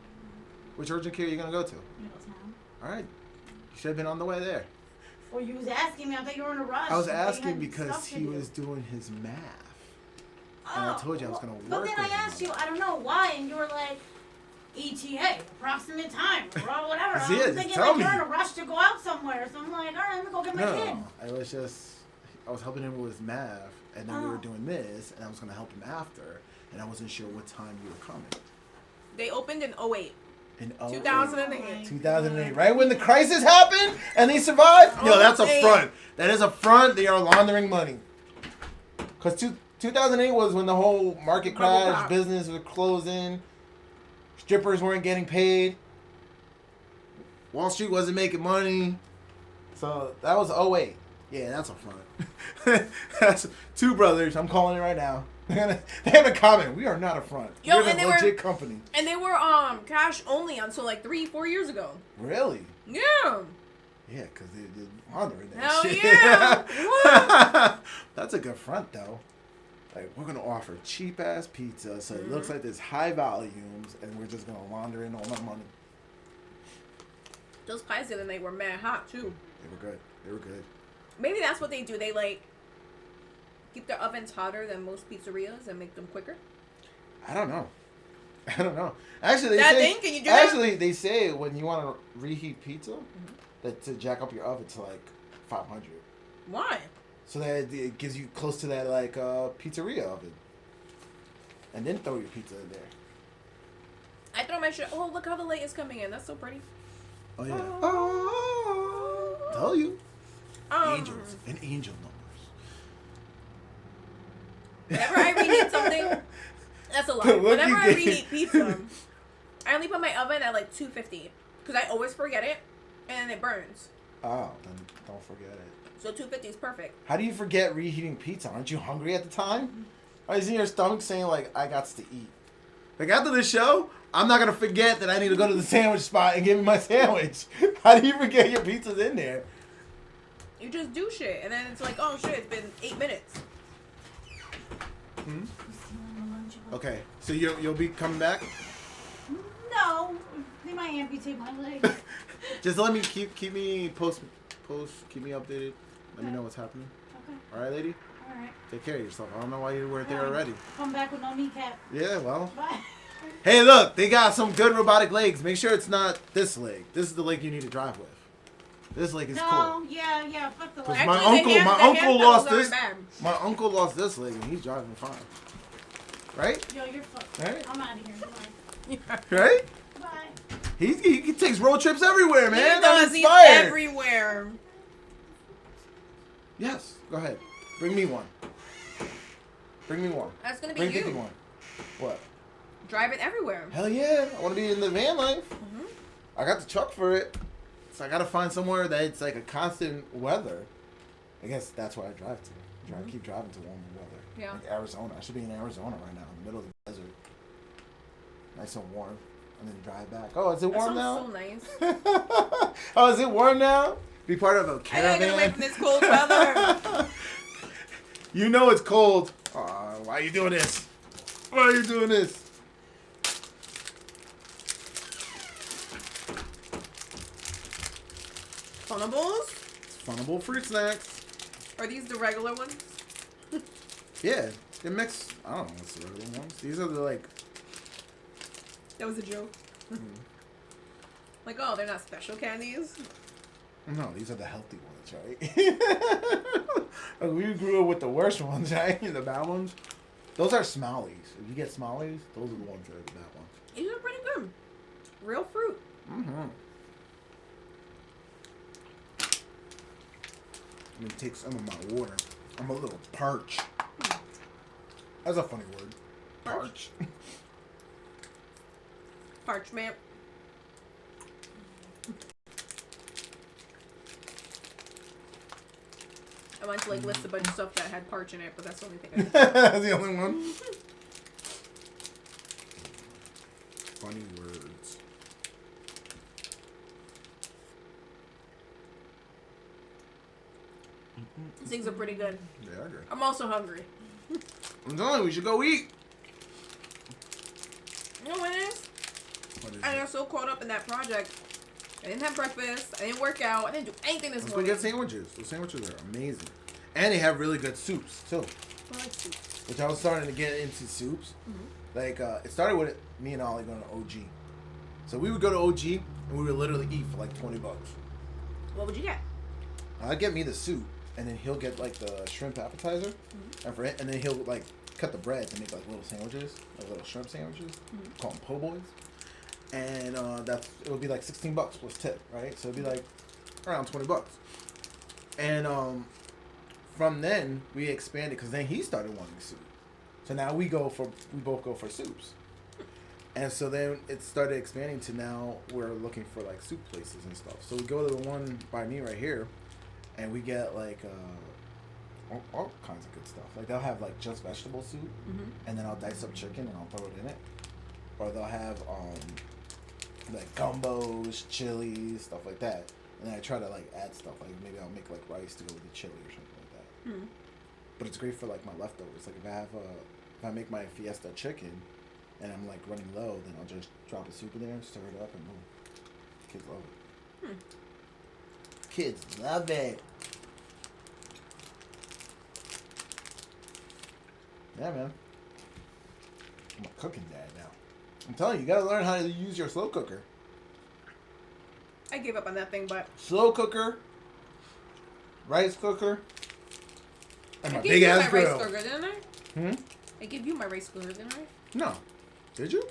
Which urgent care are you gonna go to? Middletown. All right, you should have been on the way there. Well, you was asking me. I thought you were in a rush. I was You asking had because stuff to he do. was doing his math. And I told you I was gonna work But then with I asked him. you, I don't know why, and you were like, ETA, approximate time, or whatever. See, I was just thinking tell like you're me. in a rush to go out somewhere. So I'm like, all right, let me go get my kid. No, I was helping him with his math, and then we were doing this, and I was gonna help him after, and I wasn't sure what time you were coming. They opened in 08. In 2008. 2008, right when the crisis happened and they survived? Yo, that's a 08. front. That is a front. They are laundering money. Because 2008 was when the whole market crashed, crashed. business was closing, strippers weren't getting paid, Wall Street wasn't making money. So that was 08. Yeah, that's a front. That's Two Brothers. I'm calling it right now. They're gonna comment. We are not a front. Yo, We're and a they legit were- company. And they were cash only until like 3-4 years ago. Really? Yeah. Yeah, because they're laundering that Hell shit. yeah. That's a good front, though. Like, we're going to offer cheap-ass pizza, so it looks like there's high volumes, and we're just going to launder in all our money. Those pies the other night were mad hot too. They were good. They were good. Maybe that's what they do. They like keep their ovens hotter than most pizzerias and make them quicker. I don't know. Actually, That thing? Can you do that? Actually, they say when you want to reheat pizza, that to jack up your oven to like 500. Why? So that it gives you close to that like pizzeria oven, and then throw your pizza in there. I throw my shit. Oh, look how the light is coming in. That's so pretty. Oh yeah. Oh, tell you. Angels and angel numbers. Whenever I reheat something, that's a lie. Whenever I reheat pizza, I only put my oven at like 250 because I always forget it, and then it burns. Oh, then don't forget it. So 250 is perfect. How do you forget reheating pizza? Aren't you hungry at the time? Or is in your stomach saying like, I got to eat? Like after this show, I'm not gonna forget that I need to go to the sandwich spot and get me my sandwich. How do you forget your pizza's in there? You just do shit, and then it's like, oh shit, it's been 8 minutes. Okay, so you'll be coming back? No, they might amputate my leg. Just let me keep me keep me updated. Let me know what's happening. Okay. All right, lady. All right. Take care of yourself. I don't know why you weren't there already. Come back with no kneecap. Yeah, well. Bye. Hey, look, they got some good robotic legs. Make sure it's not this leg. This is the leg you need to drive with. This leg is cool. No, yeah, fuck the leg. Actually, my uncle lost pedals this. aren't bad. My uncle lost this leg and he's driving fine. Right? Yo, you're fucked. Right? I'm out of here. Bye. Right? Bye. He takes road trips everywhere, man. He does. I'm He's inspired. everywhere. Yes. Go ahead. Bring me one. Bring me one. That's gonna be Bring you. Dickie one. What? Driving everywhere. Hell yeah. I want to be in the van life. Mm-hmm. I got the truck for it. So I got to find somewhere that it's like a constant weather. I guess that's where I drive to. Keep driving to warmer weather. Yeah. Like Arizona. I should be in Arizona right now, in the middle of the desert. Nice and warm. And then drive back. Oh, is it warm now? So nice. Oh, is it warm now? Be part of a I gotta caravan. get away from this cold weather. You know it's cold. Why are you doing this? Why are you doing this? Funables? Funnable fruit snacks. Are these the regular ones? Yeah, they mix. I don't know what's the regular ones. These are the like. That was a joke. Like, oh, they're not special candies? No, these are the healthy ones, right? Like, we grew up with the worst ones, right? The bad ones. Those are Smallies. If you get Smallies, those are the ones that are the bad ones. These are pretty good. Real fruit. Mm-hmm. Let me take some of my water. I'm a little parched. That's a funny word. Parch. Parchment. I went to like list a bunch of stuff that had parch in it, but that's the only thing I did. That's the only one. Funny words. These things are pretty good. They are good. I'm also hungry. I'm telling you, we should go eat. You know what it is? What is I it? got so caught up in that project. I didn't have breakfast. I didn't work out. I didn't do anything this Let's go morning. get sandwiches. The sandwiches are amazing. And they have really good soups, too. I like soup. Which I was starting to get into soups. Mm-hmm. Like, it started with me and Ollie going to OG. So we would go to OG, and we would literally eat for like $20. What would you get? I'd get me the soup, and then he'll get like the shrimp appetizer, and then he'll like cut the bread to make like little sandwiches, like little shrimp sandwiches, call them po' boys, and it would be like $16 plus tip, right? So it'd be like around $20, and from then we expanded because then he started wanting soup, so now we both go for soups. And so then it started expanding to now we're looking for like soup places and stuff. So we go to the one by me right here, and we get like all kinds of good stuff. Like they'll have like just vegetable soup, and then I'll dice up chicken and I'll throw it in it. Or they'll have like gumbos, chilies, stuff like that. And then I try to like add stuff. Like maybe I'll make like rice to go with the chili or something like that. But it's great for like my leftovers. Like if I make my fiesta chicken, and I'm like running low, then I'll just drop a soup in there, stir it up, and boom. Kids love it. Kids love it. Yeah, man. I'm a cooking dad now. I'm telling you, you gotta learn how to use your slow cooker. I gave up on that thing, but Slow cooker, rice cooker, and my I gave big you ass my grill. rice cooker, didn't I? Hmm? I gave you my rice cooker, didn't I? No. Did you?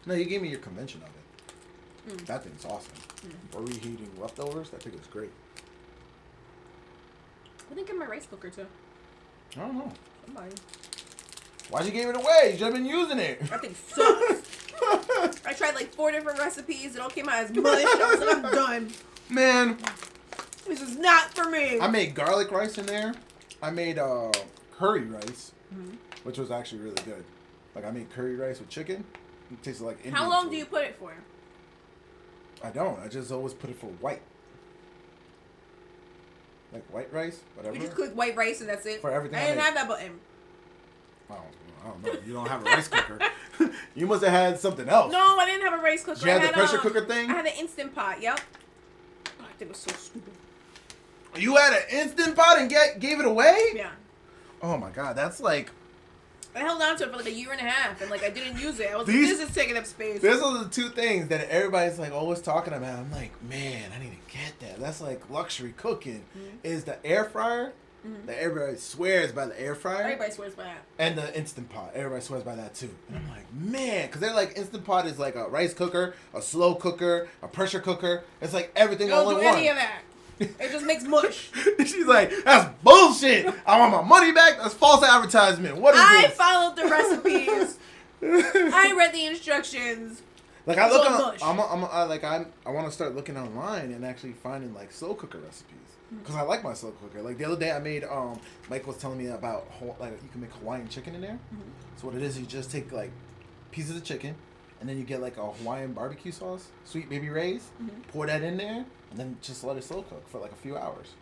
No, you gave me your convention of it. That thing's awesome. For reheating leftovers, that thing is great. I didn't get my rice cooker too. I don't know. Somebody. Why'd you give it away? You should have been using it. That thing sucks. I tried like 4 different recipes. It all came out as mush. I was like, I'm done. Man, This is not for me. I made garlic rice in there. I made curry rice, which was actually really good. Like I made curry rice with chicken. It tasted like Indian How long food. do you put it for? I don't. I just always put it for white. Like white rice, whatever. We just cook white rice and that's it. For everything I I didn't make. have that button. I don't know. You don't have a rice cooker. You must have had something else. No, I didn't have a rice cooker. Did you have I the pressure cooker thing? I had an Instant Pot. Yep. Oh, I think it was so stupid. You had an Instant Pot and gave it away? Yeah. Oh my god, that's like... I held on to it for like a year and a half, and like I didn't use it. I was These- like, this is taking up space. Those are the two things that everybody's like always talking about. I'm like, man, I need to get that. That's like luxury cooking. Is the air fryer that everybody swears by the air fryer. Everybody swears by that. And the Instant Pot. Everybody swears by that too. And I'm like, man, because they're like, Instant Pot is like a rice cooker, a slow cooker, a pressure cooker. It's like everything all Don't in do one. any of that. It just makes mush. She's like, that's bullshit. I want my money back. That's false advertisement. What is I this? followed the recipes. I read the instructions. Like I look It's on, all mush. I want to start looking online and actually finding like slow cooker recipes because I like my slow cooker. Like the other day I made Mike was telling me about like you can make Hawaiian chicken in there. So what it is, you just take like pieces of chicken and then you get like a Hawaiian barbecue sauce, Sweet Baby Ray's, pour that in there and then just let it slow cook for like a few hours.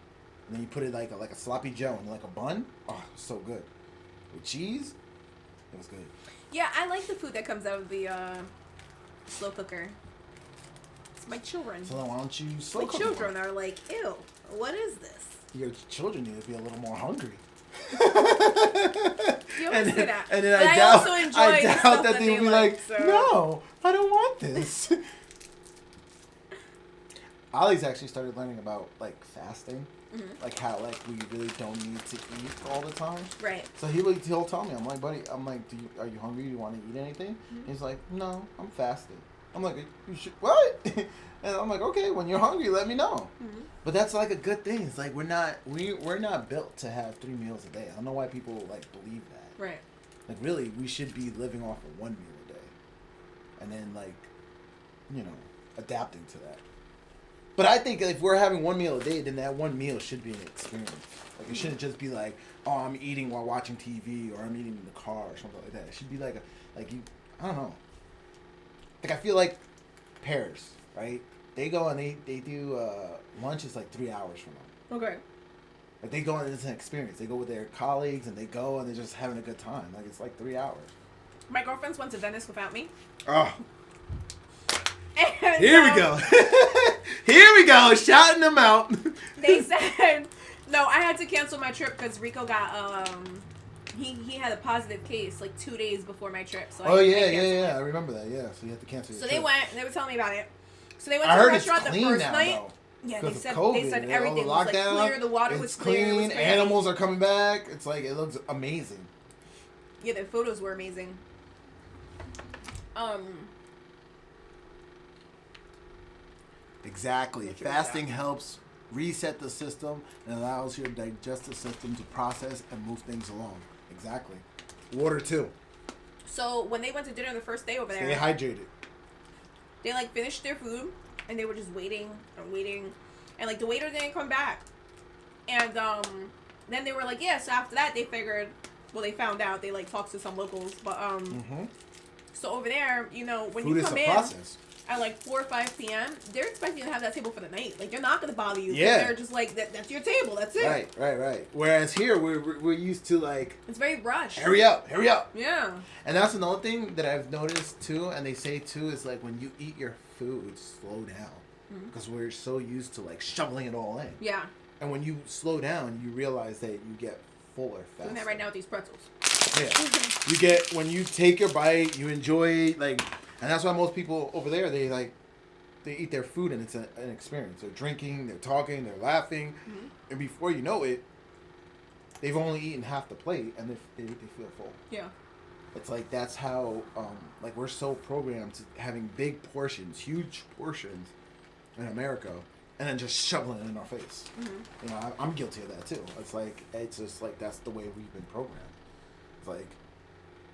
And then you put it like a sloppy Joe in like a bun. Oh, it was so good with cheese. It was good. Yeah, I like the food that comes out of the slow cooker. It's my children. So then why don't you slow My cook children more? are like, ew, what is this? Your children need to be a little more hungry. You always say that. And then But I I doubt, also enjoy I the doubt stuff that that they they would be like, like, so- no, I don't want this. Ollie's actually started learning about like fasting, like how like we really don't need to eat all the time. Right. So he'll tell me, I'm like, buddy, I'm like, are you hungry? Do you want to eat anything? He's like, no, I'm fasting. I'm like, you should what? And I'm like, okay, when you're hungry, let me know. But that's like a good thing. It's like we're not built to have 3 meals a day. I don't know why people like believe that. Right. Like really, we should be living off of 1 meal a day, and then like, you know, adapting to that. But I think if we're having 1 meal a day, then that 1 meal should be an experience. Like it shouldn't just be like, oh, I'm eating while watching TV or I'm eating in the car or something like that. It should be like I don't know. Like I feel like Paris, right? They go and they do lunch is like 3 hours from them. Okay. Like they go and it's an experience. They go with their colleagues and they go and they're just having a good time. Like it's like 3 hours. My girlfriends went to Venice without me. Oh, And, here we go. Here we go, shouting them out. They said, no, I had to cancel my trip because Rico got, he had a positive case like 2 days before my trip. So Oh I yeah, canceled yeah. it. I remember that. Yeah, so you have to cancel. So your they trip. went, they were telling me about it. So they went I to the heard it's restaurant the clean first now, night. though. Yeah, Because they of said COVID, they said all the everything was like lockdown, clear, the water was it's clear. It was clean. great. Animals are coming back. It's like it looks amazing. Yeah, the photos were amazing. Exactly. What you was Fasting at? helps reset the system and allows your digestive system to process and move things along. Exactly. Water too. So when they went to dinner the first day over Stay there, hydrated. they like finished their food and they were just waiting and waiting, and like the waiter didn't come back, and then they were like, yeah. So after that, they figured, well, they found out, they like talked to some locals, but so over there, you know, when Food you is come a in process. at like 4 or 5 p.m., they're expecting you to have that table for the night. Like they're not gonna bother you. 'Cause Yeah. They're just like that's your table. That's it. Right. Whereas here we're used to like, It's very rushed. hurry up. Yeah. And that's another thing that I've noticed too, and they say too, is like when you eat your food, slow down. Because we're so used to like shoveling it all in. Yeah. And when you slow down, you realize that you get fuller faster. Doing that right now with these pretzels. Yeah. You get, when you take your bite, you enjoy, like, and that's why most people over there, they eat their food and it's an experience. They're drinking, they're talking, they're laughing, and before you know it, they've only eaten half the plate and they feel full. Yeah. It's like, that's how, like, we're so programmed to having big portions, huge portions in America, and then just shoveling it in our face. You know, I'm guilty of that too. It's just like, that's the way we've been programmed. It's like,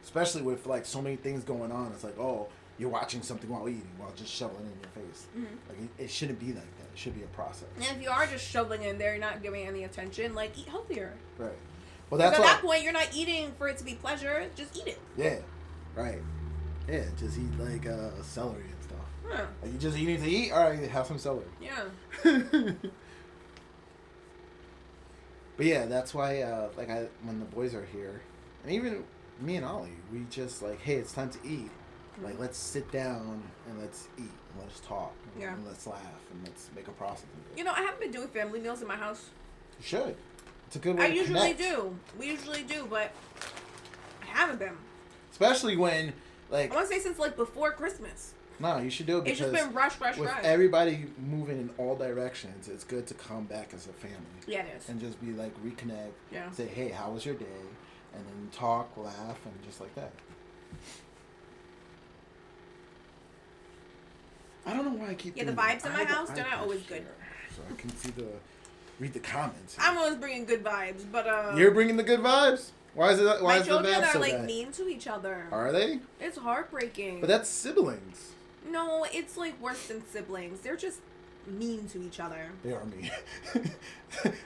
especially with like so many things going on, it's like, oh, you're watching something while eating, while just shoveling it in your face. Like, it shouldn't be like that. It should be a process. And if you are just shoveling it in there, you're not giving any attention, like, eat healthier. Right. Well, that's at that point, you're not eating for it to be pleasure. Just eat it. Yeah. Right. Yeah. Just eat like celery and stuff. Yeah. Like, you just eating to eat. All right, have some celery. Yeah. But yeah, that's why when the boys are here, and even me and Ollie, we just like, hey, it's time to eat. Like, let's sit down and let's eat and let's talk. Yeah. And let's laugh and let's make a process of it. You know, I haven't been doing family meals in my house. You should. It's a good way I to usually connect. do. We usually do, but I haven't been. Especially when, like, I want to say since like before Christmas. no, you should do it It's because just been rush. with everybody moving in all directions, it's good to come back as a family. Yeah, it is. And just be like, reconnect. Yeah. Say, hey, how was your day? And then talk, laugh, and just like that. I don't know why I keep Yeah, the doing that. vibes in I my have the house, they're not iPad always good. here, so I can read the comments. I'm always bringing good vibes, but You're bringing the good vibes? Why is it? Why my is the children vibe are so like bad? mean to each other. Are they? It's heartbreaking. But that's siblings. No, it's like worse than siblings. They're just mean to each other. They are mean.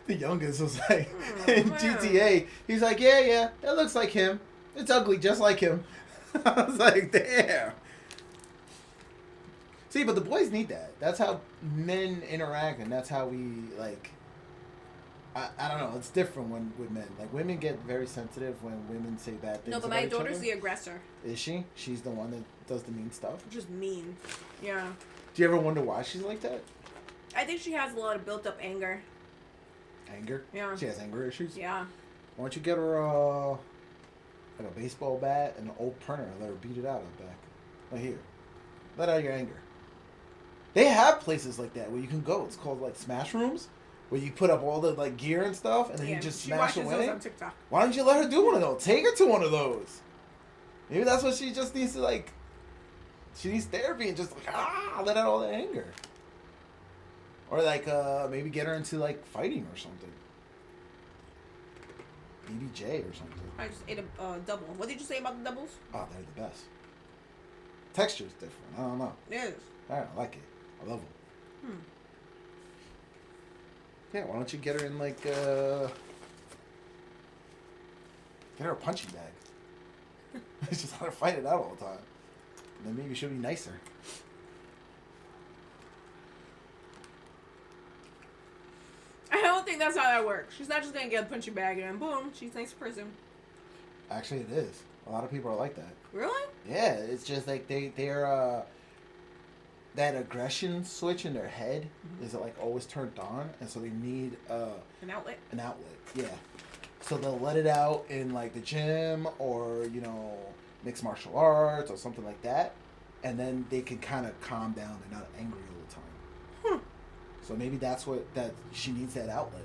The youngest was like, Oh, in man. GTA, he's like, yeah, it looks like him. It's ugly, just like him. I was like, damn. See, but the boys need that. That's how men interact, and that's how we, like, I don't know. It's different with men. Like, women get very sensitive when women say bad things. No, but about my each daughter's other. the aggressor. Is she? She's the one that does the mean stuff? Just mean. Yeah. Do you ever wonder why she's like that? I think she has a lot of built up anger. Anger? Yeah. She has anger issues? Yeah. Why don't you get her like a baseball bat and an old printer and let her beat it out of the back? Right here. Let out your anger. They have places like that where you can go. It's called like smash rooms, where you put up all the like gear and stuff, and then you just she smash watches away. those on TikTok. Why don't you let her do one of those? Take her to one of those. Maybe that's what she just needs to like. She needs therapy and just like let out all that anger. Or like maybe get her into like fighting or something. BBJ or something. I just ate a double. What did you say about the doubles? Oh, they're the best. Texture's different. I don't know. It is. I like it. I love them. Yeah, why don't you get her in like get her a punching bag. Just let her fight it out all the time. And then maybe she'll be nicer. I don't think that's how that works. She's not just gonna get a punching bag and then boom, she's a nice person. Actually, it is. A lot of people are like that. Really? Yeah, it's just like they're that aggression switch in their head is like always turned on, and so they need An outlet. an outlet. Yeah, so they'll let it out in like the gym or mixed martial arts or something like that, and then they can kind of calm down. They're not angry all the time. So maybe that's that she needs, that outlet.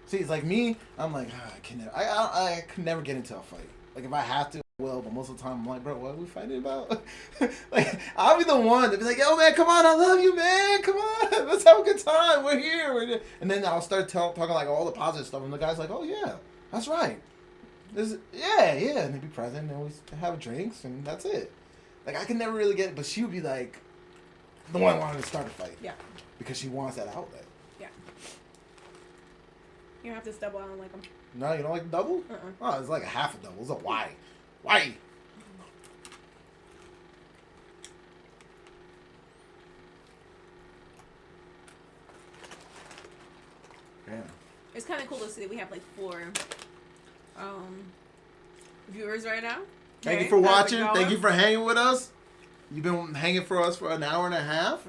See, it's like me. I'm like, I can never get into a fight. Like if I have to, I will. But most of the time, I'm like, bro, what are we fighting about? Like I'll be the one to be like, yo, man, come on, I love you, man, come on, let's have a good time. We're here. And then I'll start talking like all the positive stuff, and the guy's like, oh yeah, that's right. Yeah, and they'd be present, and always have drinks, and that's it. Like I can never really get it, but she would be like the one wanting to start a fight. Yeah. Because she wants that outlet. Yeah. You don't have this double. I don't like them. No, you don't like the double? Oh, it's like a half a double. It's a why. Why? Yeah. It's kind of cool to see that we have like 4 viewers right now. Thank you Okay, for how's it watching. going? Thank you for hanging with us. You've been hanging for us for an hour and a half.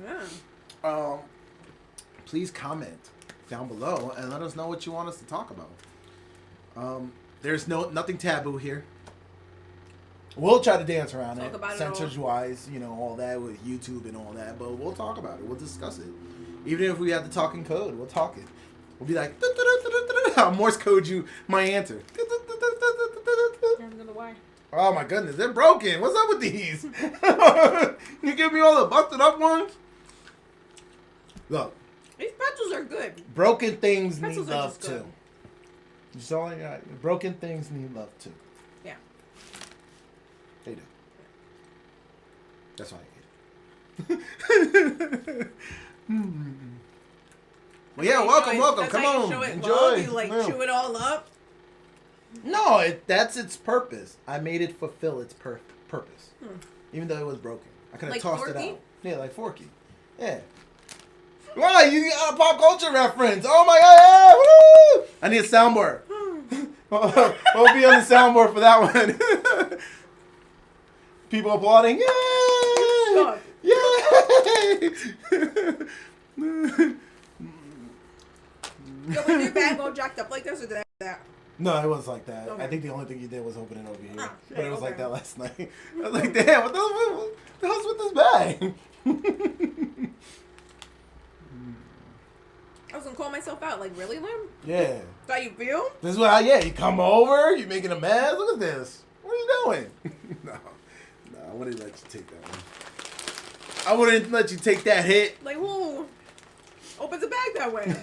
Yeah. Please comment. down below and let us know what you want us to talk about. There's nothing taboo here. We'll try to dance around Talk it, about it censors-wise, all that with YouTube and all that, but we'll talk about it. We'll discuss it. Even if we have to talk in code, we'll talk it. We'll be like, I'll Morse code you my answer. Oh my goodness, they're broken. What's up with these? You give me all the busted up ones? Look. These pretzels are good. Broken things Pretzels need are love just good. too. You saw it? Broken things need love too. Yeah. They do. That's why I hate it. Well, yeah, welcome. Come on, enjoy. Love. You like No. chew it all up. No, that's its purpose. I made it fulfill its purpose, even though it was broken. I could have Like tossed Forky? it out. Yeah, like Forky. Yeah. Wow, you got a pop culture reference. Oh my god! Yeah, woo! I need a soundboard. We'll be on the soundboard for that one. People applauding. Yay! Stop. Yay! So was your bag all jacked up like this, or did I do that? No, it was like that. Okay. I think the only thing you did was open it over here. Ah, But it was like okay. that last night. I was like, damn, what the hell's with this bag? I was gonna call myself out. Like, really, Lim? Yeah. How you feel? This is what you come over, you making a mess. Look at this. What are you doing? No, I wouldn't let you take that one. I wouldn't let you take that hit. Like, who opens a bag that way?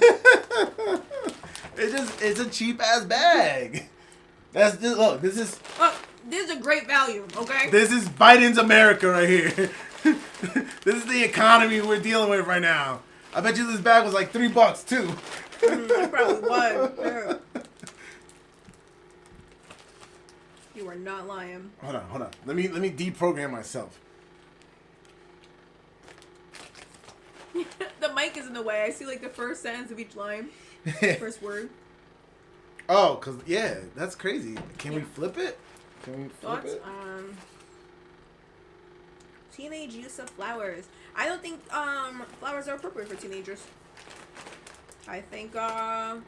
It's a cheap ass bag. That's just, look, this is This is a great value, okay? This is Biden's America right here. This is the economy we're dealing with right now. I bet you this bag was like $3 too. It probably was. Yeah. You are not lying. Hold on. Let me deprogram myself. The mic is in the way. I see like the first sentence of each line. First word. Oh, cause yeah, that's crazy. Can we flip it? Can we flip Thoughts it? on teenage use of flowers? I don't think flowers are appropriate for teenagers. I think their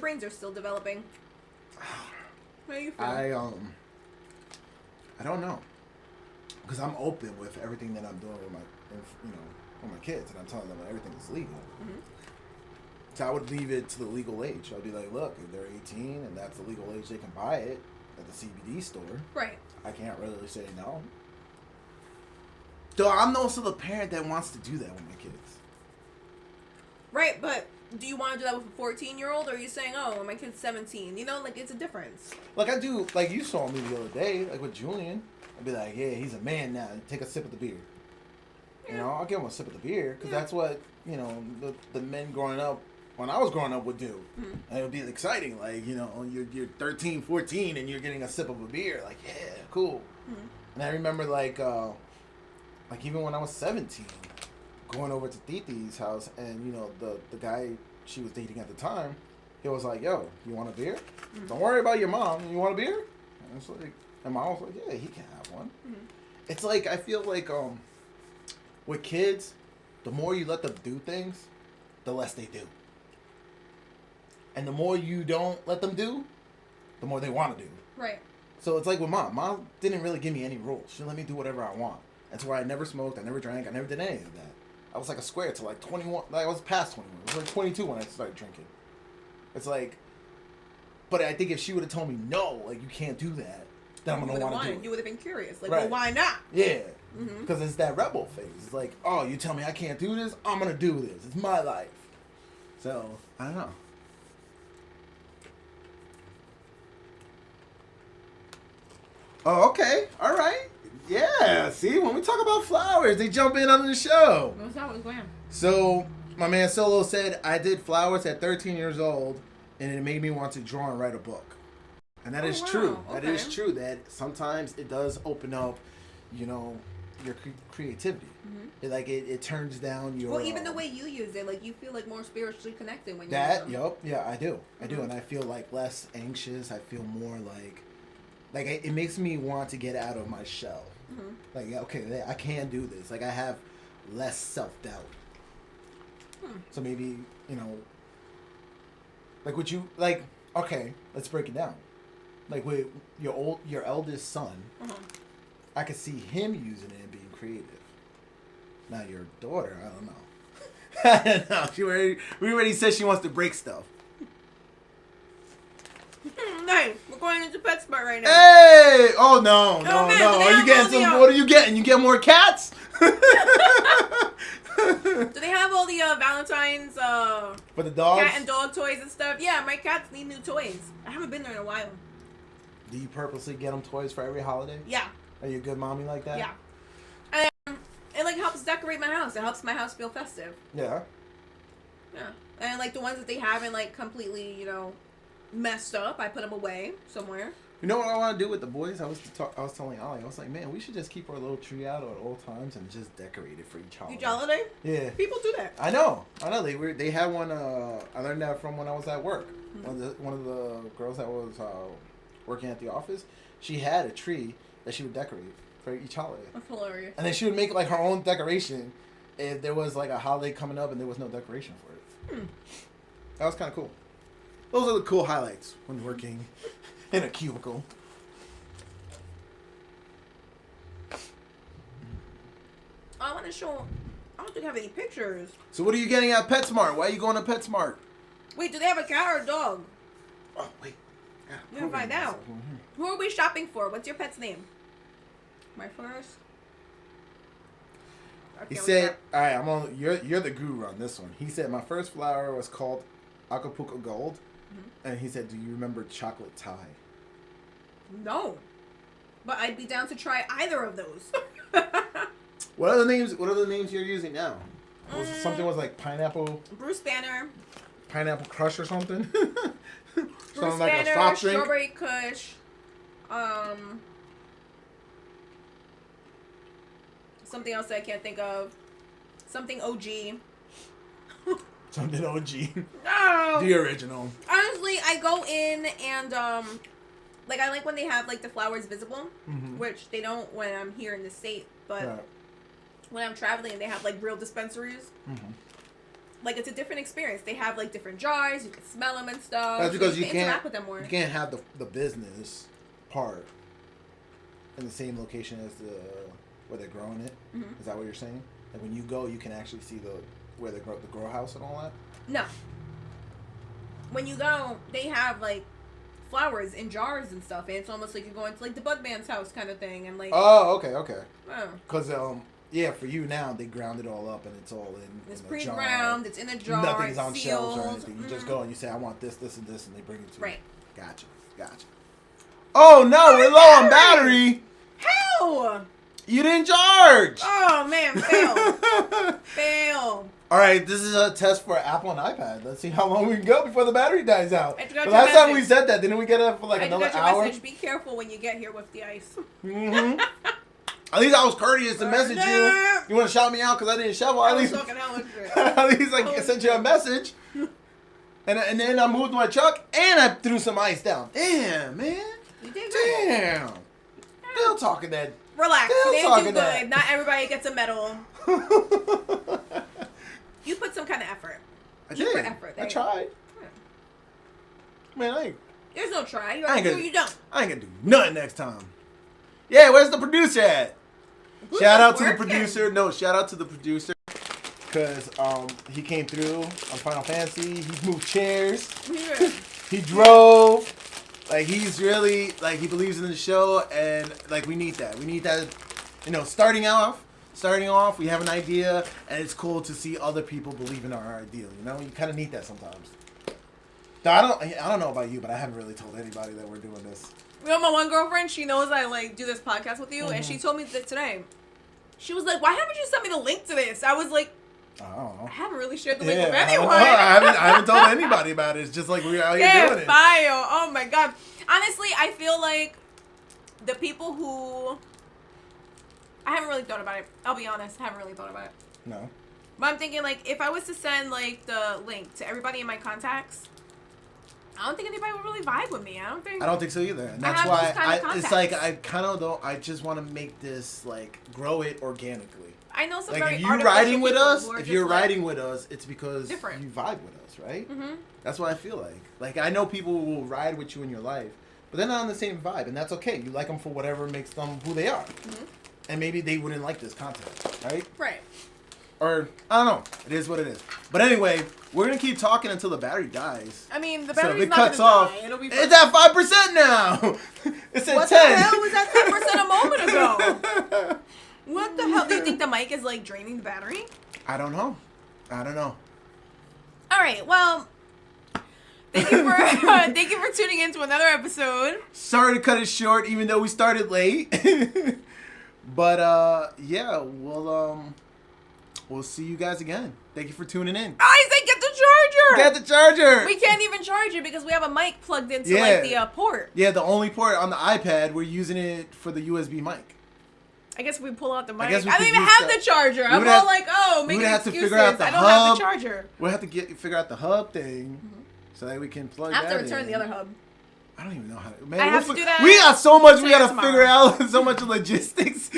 brains are still developing. How do you feel? I don't know, cause I'm open with everything that I'm doing with my kids, and I'm telling them that everything is legal. Mm-hmm. So I would leave it to the legal age. I'd be like, look, if they're 18 and that's the legal age they can buy it at the CBD store, Right. I can't really say no. Though I'm also the parent that wants to do that with my kids. Right, but do you want to do that with a 14-year-old, or are you saying, oh, my kid's 17? You know, like, it's a difference. Like I do, like you saw me the other day, like with Julian. I'd be like, yeah, he's a man now. Take a sip of the beer. You know, I'll give him a sip of the beer because that's what, the men growing up, when I was growing up, would do. Mm-hmm. And it would be exciting. Like, you're 13, 14 and you're getting a sip of a beer. Like, yeah, cool. Mm-hmm. And I remember like even when I was 17, going over to Titi's house and, the guy she was dating at the time, he was like, yo, you want a beer? Mm-hmm. Don't worry about your mom. You want a beer? And it's like, and mom was like, yeah, he can have one. Mm-hmm. It's like, I feel like, with kids, the more you let them do things, the less they do. And the more you don't let them do, the more they want to do. Right. So it's like with mom. Mom didn't really give me any rules. She let me do whatever I want. That's why I never smoked, I never drank, I never did any of that. I was like a square till like 21. Like I was past 21. I was like 22 when I started drinking. It's like, but I think if she would have told me no, like you can't do that, then I'm gonna want to do it. You would have been curious. Like, Right. well, why not? Yeah. Mm-hmm. Because it's that rebel phase. It's like, oh, you tell me I can't do this? I'm going to do this. It's my life. So, I don't know. Oh, okay. All right. Yeah. See, when we talk about flowers, they jump in on the show. That's how it was going. So, my man Solo said, I did flowers at 13 years old, and it made me want to draw and write a book. And that is wow. true. Okay. That is true. That sometimes it does open up, your creativity. Mm-hmm. It turns down your... Well, even the way you use it, like, you feel like more spiritually connected when you That, use them. yeah, I do. I do, and I feel like less anxious. I feel more like it makes me want to get out of my shell. Mm-hmm. Like, okay, I can do this. Like, I have less self-doubt. So maybe, Like, would you like? Okay, let's break it down. Like with your eldest son, I could see him using it and being creative. Now your daughter, I don't know. I don't know. We already said she wants to break stuff. Nice. We're going into PetSmart right now. Hey! Oh no. man, Are you getting some? What are you getting? You get more cats? Do they have all the Valentine's For the dogs? cat and dog toys and stuff? Yeah, my cats need new toys. I haven't been there in a while. Do you purposely get them toys for every holiday? Yeah. Are you a good mommy like that? Yeah. And it like helps decorate my house. It helps my house feel festive. Yeah. Yeah. And like the ones that they haven't like completely, messed up, I put them away somewhere. You know what I want to do with the boys? I was telling Ollie, I was like, man, we should just keep our little tree out at all times and just decorate it for each holiday. Each holiday? Yeah. People do that. I know. They had one. I learned that from when I was at work. One of the girls that was working at the office, she had a tree that she would decorate for each holiday. That's hilarious. And then she would make like her own decoration if there was like a holiday coming up and there was no decoration for it. That was kind of cool. Those are the cool highlights when working in a cubicle. I want to show. I don't think I have any pictures. So what are you getting at PetSmart? Why are you going to PetSmart? Wait, do they have a cat or a dog? Oh wait. Yeah, We can find out. Who are we shopping for? What's your pet's name? My first. He said, "All right, I'm on. You're the guru on this one." He said, "My first flower was called Acapulco Gold," and he said, "Do you remember chocolate tie?" No, but I'd be down to try either of those. What are the names? What are the names you're using now? Something was like pineapple. Bruce Banner. Pineapple Crush or something. Bruce like Banner, a soft drink. Strawberry Kush. Something else that I can't think of. Something OG. Something OG. No. The original. Honestly, I go in and like I like when they have like the flowers visible, which they don't when I'm here in the state, but when I'm traveling and they have like real dispensaries, like it's a different experience. They have like different jars, you can smell them and stuff. That's because you can can't interact with them more. You can't have the business part in the same location as the where they're growing it. Is that what you're saying? Like when you go, you can actually see where they grow the grow house and all that. No. When you go, they have like flowers in jars and stuff, and it's almost like you're going to like the Budman's house kind of thing, and like. Oh, okay. Oh. Because yeah, for you now they ground it all up and it's all in. It's in pre-ground. It's in a jar. Nothing's on sealed. shelves or anything. You just go and you say, "I want this, this, and this," and they bring it to you. Right. Gotcha. Oh no, we're low on battery. How? You didn't charge. Oh man, fail. Fail. All right, this is a test for Apple and iPad. Let's see how long we can go before the battery dies out. I forgot The your last time we message. said that, didn't we get it for like I another got your hour? message. Be careful when you get here with the ice. At least I was courteous to message you. You want to shout me out because I didn't shovel? I At was least, talking hella shit. at least I sent you a message. And then I moved my truck and I threw some ice down. Damn, man. You did good. Damn. Still talking that. Relax. Still You didn't do talking good. that. Not everybody gets a medal. You put some kind of effort. I You did. put effort. There I you go. tried. Man, There's no try. You I ain't either gonna- do or you don't. I ain't gonna do nothing next time. Yeah, where's the producer at? Who's Shout not out to the working? producer. No, shout out to the producer. Because he came through on Final Fantasy. He moved chairs. Yeah. He drove. Like, he's really, like, he believes in the show. And, like, we need that. We need that, starting off, we have an idea. And it's cool to see other people believe in our ideal. You kind of need that sometimes. Now, I don't know about you, but I haven't really told anybody that we're doing this. My one girlfriend, she knows I like do this podcast with you, and she told me that today. She was like, "Why haven't you sent me the link to this?" I was like, I don't know. "I haven't really shared the link Yeah, with I don't anyone." know. I haven't told anybody about it. It's just like we're out here doing it. Fire! Oh my god. Honestly, I feel like the people who I haven't really thought about it. I'll be honest, I haven't really thought about it. No. But I'm thinking like if I was to send like the link to everybody in my contacts, I don't think anybody would really vibe with me. I don't think so either. And I that's have why those kind of it's like contacts. I kind of don't. I just want to make this like grow it organically. I know some Like very if you artificial riding with people us, who are if just, you're like, riding with us, it's because different. you vibe with us, right? Mm-hmm. That's what I feel like. Like I know people will ride with you in your life, but they're not on the same vibe, and that's okay. You like them for whatever makes them who they are, and maybe they wouldn't like this content, right? Right. Or I don't know. It is what it is. But anyway, we're gonna keep talking until the battery dies. I mean, the So if battery's it not cuts gonna off, die. It'll be it's at 5% now. It's at What 10. the hell was that 10% a moment ago? What the hell? Do you think the mic is like draining the battery? I don't know. All right. Well, thank you for thank you for tuning in to another episode. Sorry to cut it short, even though we started late. But yeah, we'll see you guys again. Thank you for tuning in. I said get the charger. Get the charger. We can't even charge it because we have a mic plugged into Yeah. like the port. Yeah, the only port on the iPad, we're using it for the USB mic. I guess we pull out the mic. I guess we don't could even use have that. the charger. I'm would all have- like, oh, we making would have to excuses. figure out the I don't have hub. the charger. We'll have to figure out the hub thing so that we can plug I have that to return in. the other hub. I don't even know how to. Man, I we'll have to do that We got so much we today or gotta tomorrow. figure out, so much logistics.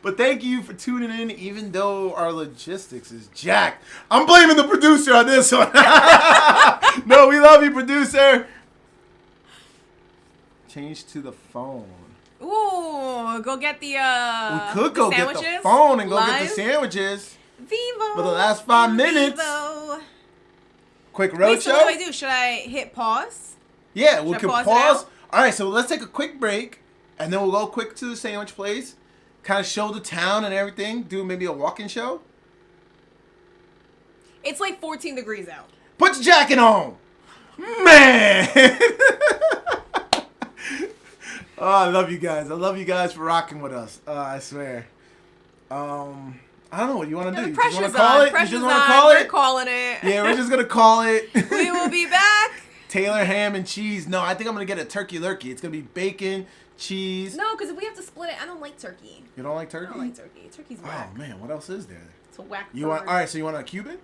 But thank you for tuning in, even though our logistics is jacked. I'm blaming the producer on this one. No, we love you, producer. Change to the phone. Ooh, go get the We could go get the sandwiches phone and go get live. the sandwiches. Vivo. For the last 5 minutes. Vivo. Quick Wait, road so show. what do I do? Should I hit pause? Yeah, we Should I can pause it pause. out? All right, so let's take a quick break, and then we'll go quick to the sandwich place, kind of show the town and everything, do maybe a walking show. It's like 14 degrees out. Put your jacket on, man. Oh, I love you guys. I love you guys for rocking with us. I swear. I don't know what you want to Yeah, do. the You just pressure's want to call on. it? You Pressure's just want to on. call We're it? calling it. Yeah, we're just gonna call it. We will be back. Taylor ham and cheese. No, I think I'm gonna get a turkey lurkey. It's gonna be bacon, cheese. No, because if we have to split it, I don't like turkey. You don't like I turkey? don't like turkey. Turkey's whack. Oh man, what else is there? It's a whack. You want? bird. All right, so you want a Cuban?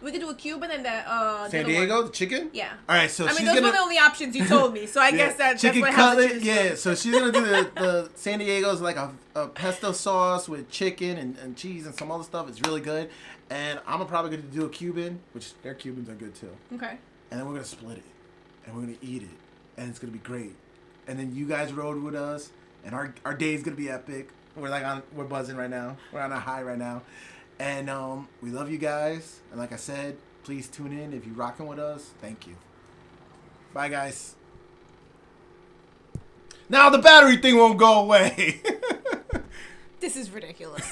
We could do a Cuban and the San the other Diego, one. the chicken? Yeah. All right, so I mean, she's those gonna were the only options you told me, so I guess that's chicken what I have to cutlet. choose Yeah, from. so she's gonna do the San Diego's like a pesto sauce with chicken and cheese and some other stuff. It's really good. And I'm probably gonna do a Cuban, which their Cubans are good too. Okay. And then we're gonna split it, and we're gonna eat it, and it's gonna be great. And then you guys rode with us, and our day's gonna be epic. We're buzzing right now. We're on a high right now, and we love you guys. And like I said, please tune in if you're rocking with us. Thank you. Bye, guys. Now the battery thing won't go away. This is ridiculous.